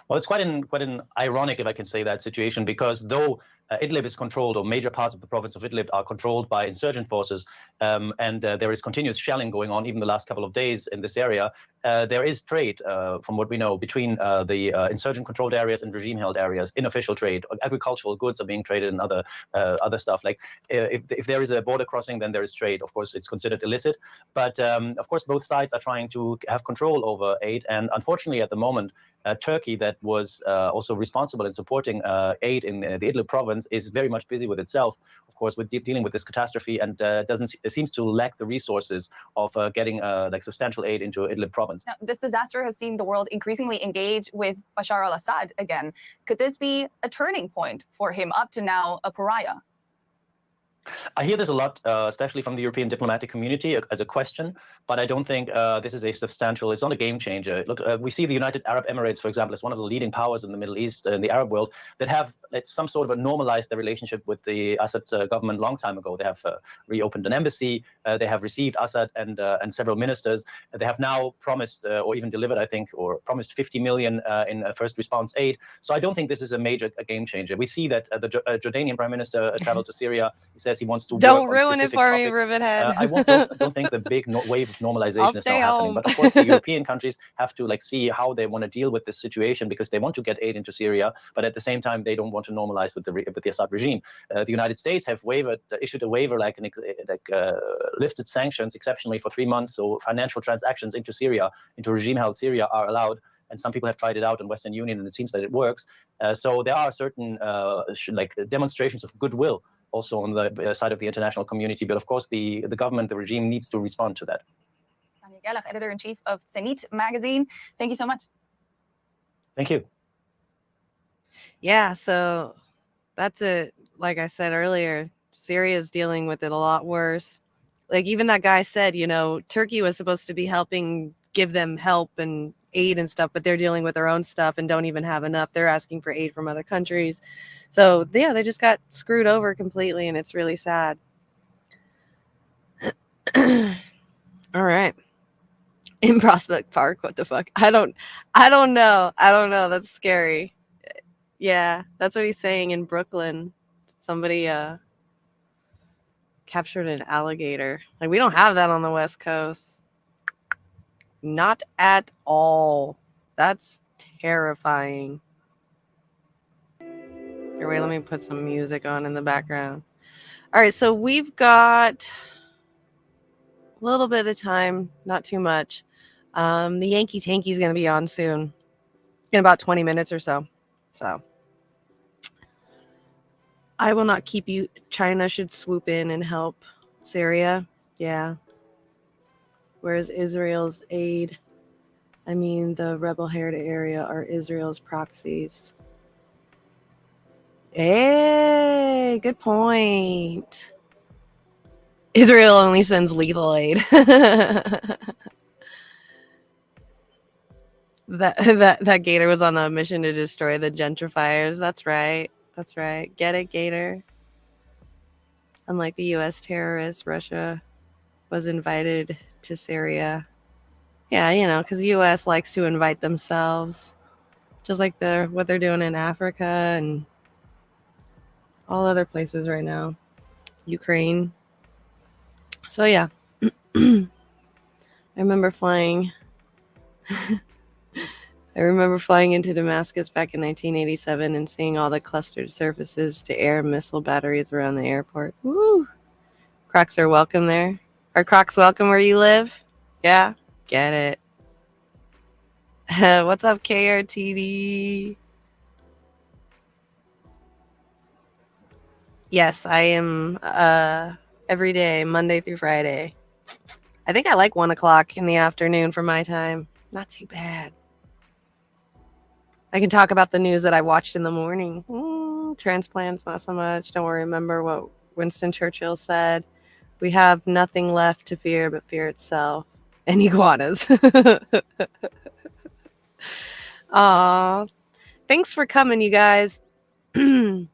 Well, it's quite an ironic, if I can say that, situation, because though Idlib is controlled, or major parts of the province of Idlib are controlled by insurgent forces, and there is continuous shelling going on even the last couple of days in this area, there is trade, from what we know, between the insurgent-controlled areas and regime-held areas, unofficial trade. Agricultural goods are being traded and other stuff. Like if there is a border crossing, then there is trade. Of course, it's considered illicit. But of course, both sides are trying to have control over aid. And unfortunately, at the moment, Turkey, that was also responsible in supporting aid in the Idlib province, is very much busy with itself, of course, with dealing with this catastrophe, and seems to lack the resources of getting like substantial aid into Idlib province. Now, this disaster has seen the world increasingly engage with Bashar al-Assad again. Could this be a turning point for him, up to now a pariah? I hear this a lot, especially from the European diplomatic community as a question, but I don't think this is a substantial, it's not a game changer. Look, we see the United Arab Emirates, for example, as one of the leading powers in the Middle East and the Arab world that have some sort of a normalized their relationship with the Assad government a long time ago. They have reopened an embassy, they have received Assad and several ministers. They have now promised or even delivered, I think, or promised 50 million in first response aid. So I don't think this is a major game changer. We see that the Jordanian prime minister traveled to Syria. He says he wants to Don't work on ruin it specific for topics. me, Rivethead. I don't think the big wave of normalization I'll is now stay happening. home. But of course, the European countries have to like see how they want to deal with this situation, because they want to get aid into Syria, but at the same time they don't want to normalize with the Assad regime. The United States have issued a waiver, lifted sanctions exceptionally for 3 months, so financial transactions into Syria, into regime-held Syria, are allowed. And some people have tried it out in Western Union, and it seems that it works. So there are certain demonstrations of goodwill also on the side of the international community. But of course, the government, the regime needs to respond to that. Tanya Gelach, editor-in-chief of Zenit magazine. Thank you so much. Thank you. Yeah, so that's it. Like I said earlier, Syria is dealing with it a lot worse. Like even that guy said, Turkey was supposed to be helping give them help and aid and stuff, but they're dealing with their own stuff and don't even have enough. They're asking for aid from other countries. So yeah, they just got screwed over completely, and it's really sad. All right. In Prospect Park, what the fuck? I don't know. That's scary. Yeah, that's what he's saying in Brooklyn. Somebody captured an alligator. Like, we don't have that on the West Coast. Not at all. That's terrifying. Here, wait, let me put some music on in the background. All right, so we've got a little bit of time, not too much. The Yankee Tanky is going to be on soon, in about 20 minutes or so. So I will not keep you. China should swoop in and help Syria. Yeah. Whereas Israel's aid, I mean, the rebel-haired area are Israel's proxies. Hey, good point. Israel only sends lethal aid. That Gator was on a mission to destroy the gentrifiers. That's right. That's right. Get it, Gator? Unlike the U.S. terrorists, Russia was invited to Syria. Yeah, you know, because the U.S. likes to invite themselves, just like what they're doing in Africa and all other places right now. Ukraine. So yeah, I remember flying. I remember flying into Damascus back in 1987 and seeing all the clustered surfaces to air missile batteries around the airport. Woo! Crocs are welcome there. Are Crocs welcome where you live? Yeah? Get it. What's up, KRTD? Yes, I am every day, Monday through Friday. I think I like 1 o'clock in the afternoon for my time. Not too bad. I can talk about the news that I watched in the morning. Transplants, not so much. Don't worry. Remember what Winston Churchill said? We have nothing left to fear but fear itself. And iguanas. Aw. Thanks for coming, you guys. I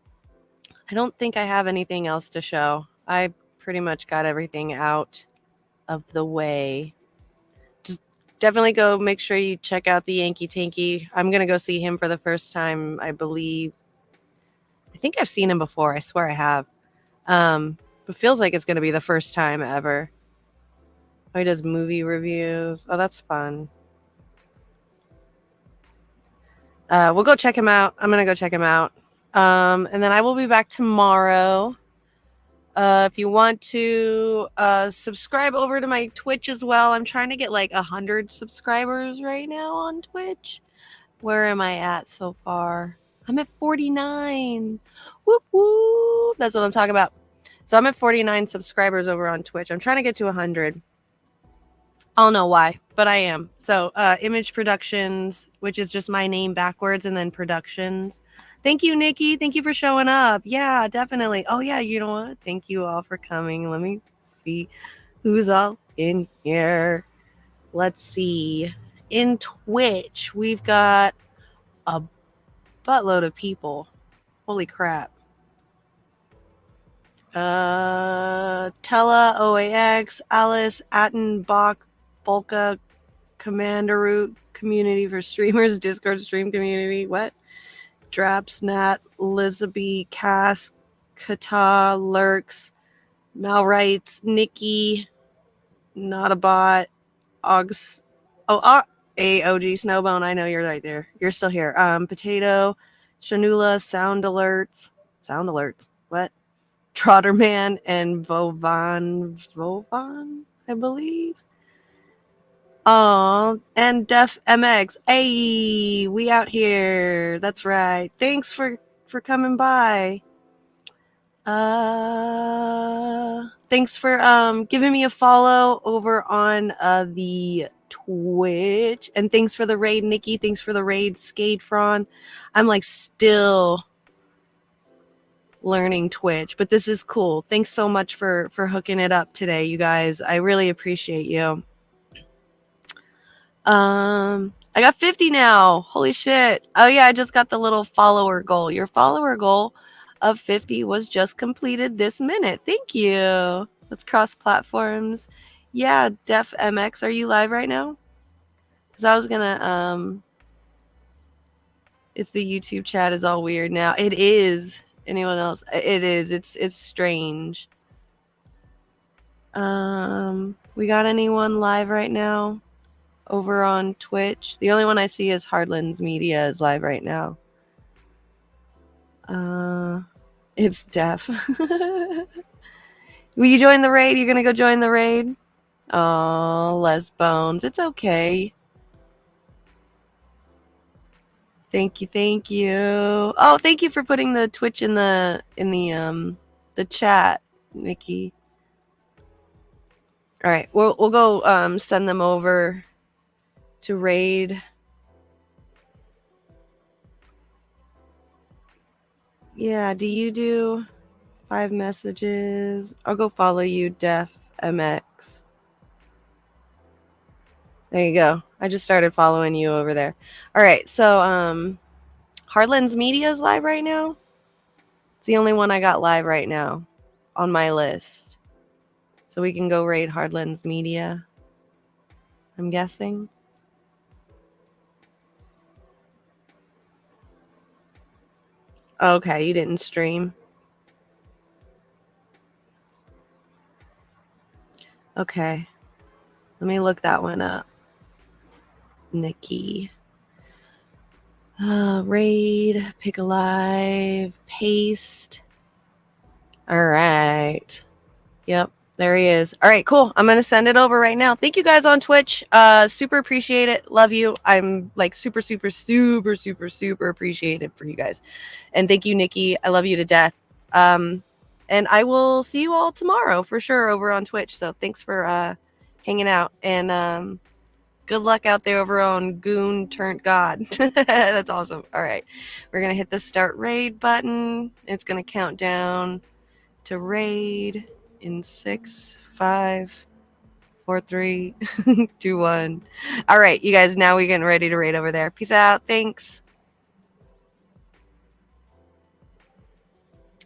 don't think I have anything else to show. I pretty much got everything out of the way. Just definitely go make sure you check out the Yankee Tanky. I'm going to go see him for the first time, I believe. I think I've seen him before. I swear I have. But feels like it's going to be the first time ever. Oh, he does movie reviews. Oh, that's fun. We'll go check him out. I'm going to go check him out. And then I will be back tomorrow. If you want to subscribe over to my Twitch as well. I'm trying to get like 100 subscribers right now on Twitch. Where am I at so far? I'm at 49. Whoop whoop. That's what I'm talking about. So I'm at 49 subscribers over on Twitch. I'm trying to get to 100. I don't know why, but I am. So Image Productions, which is just my name backwards and then Productions. Thank you, Nikki. Thank you for showing up. Yeah, definitely. Oh, yeah, you know what? Thank you all for coming. Let me see who's all in here. Let's see. In Twitch, we've got a buttload of people. Holy crap. Tella, OAX, Alice, Attenbach, Bolka, Commanderroot, Community for Streamers, Discord Stream Community. What? Draps, Nat, Elizabeth, Cass, Kata, Lurks, Malright, Nikki, Not a Bot, Augs. Oh, AOG Snowbone. I know you're right there. You're still here. Potato, Shanula, Sound Alerts. What? Trotterman and Vovan, I believe. Oh, and Def MX. Hey, we out here. That's right. Thanks for coming by. Thanks for giving me a follow over on the Twitch. And thanks for the raid, Nikki. Thanks for the raid, Skatefron. I'm like still learning Twitch, but this is cool. Thanks so much for hooking it up today, you guys. I really appreciate you. I got 50 now. Holy shit. Oh yeah, I just got the little follower goal. Your follower goal of 50 was just completed this minute. Thank you. Let's cross platforms. Yeah, Def MX, are you live right now? Because I was gonna it's the YouTube chat is all weird now. It is. Anyone else? It is. It's strange. We got anyone live right now over on Twitch? The only one I see is Hardlands Media is live right now. It's Def. Will you join the raid? You're gonna go join the raid? Oh, Les Bones. It's okay. Thank you, thank you. Oh, thank you for putting the Twitch in the chat, Nikki. All right, we'll go send them over to raid. Yeah, do you do 5 messages? I'll go follow you, Def MX. There you go. I just started following you over there. All right, so Heartlands Media is live right now. It's the only one I got live right now on my list. So we can go raid Heartlands Media, I'm guessing. Okay, you didn't stream. Okay. Let me look that one up. Nikki. Raid, pick a live, paste. All right. Yep, there he is. All right, cool. I'm going to send it over right now. Thank you guys on Twitch. Super appreciate it. Love you. I'm like super appreciative for you guys. And thank you, Nikki. I love you to death. And I will see you all tomorrow for sure over on Twitch. So thanks for hanging out. And good luck out there over on Goon Turned God. That's awesome. All right. We're going to hit the start raid button. It's going to count down to raid in 6, 5, 4, 3, 2, 1. All right, you guys, now we're getting ready to raid over there. Peace out. Thanks.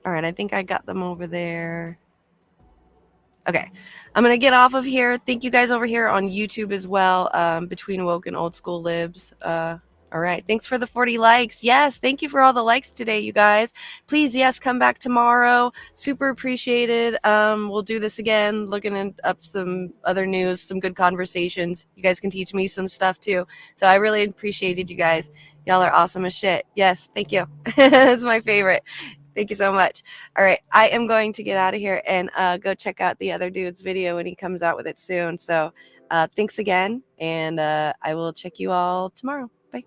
All right, I think I got them over there. Okay, I'm going to get off of here. Thank you guys over here on YouTube as well, Between Woke and Old School Libs. All right, thanks for the 40 likes. Yes, thank you for all the likes today, you guys. Please, yes, come back tomorrow. Super appreciated. We'll do this again, looking up some other news, some good conversations. You guys can teach me some stuff too. So I really appreciated you guys. Y'all are awesome as shit. Yes, thank you. It's my favorite. Thank you so much. All right, I am going to get out of here and go check out the other dude's video when he comes out with it soon. So thanks again, and I will check you all tomorrow. Bye.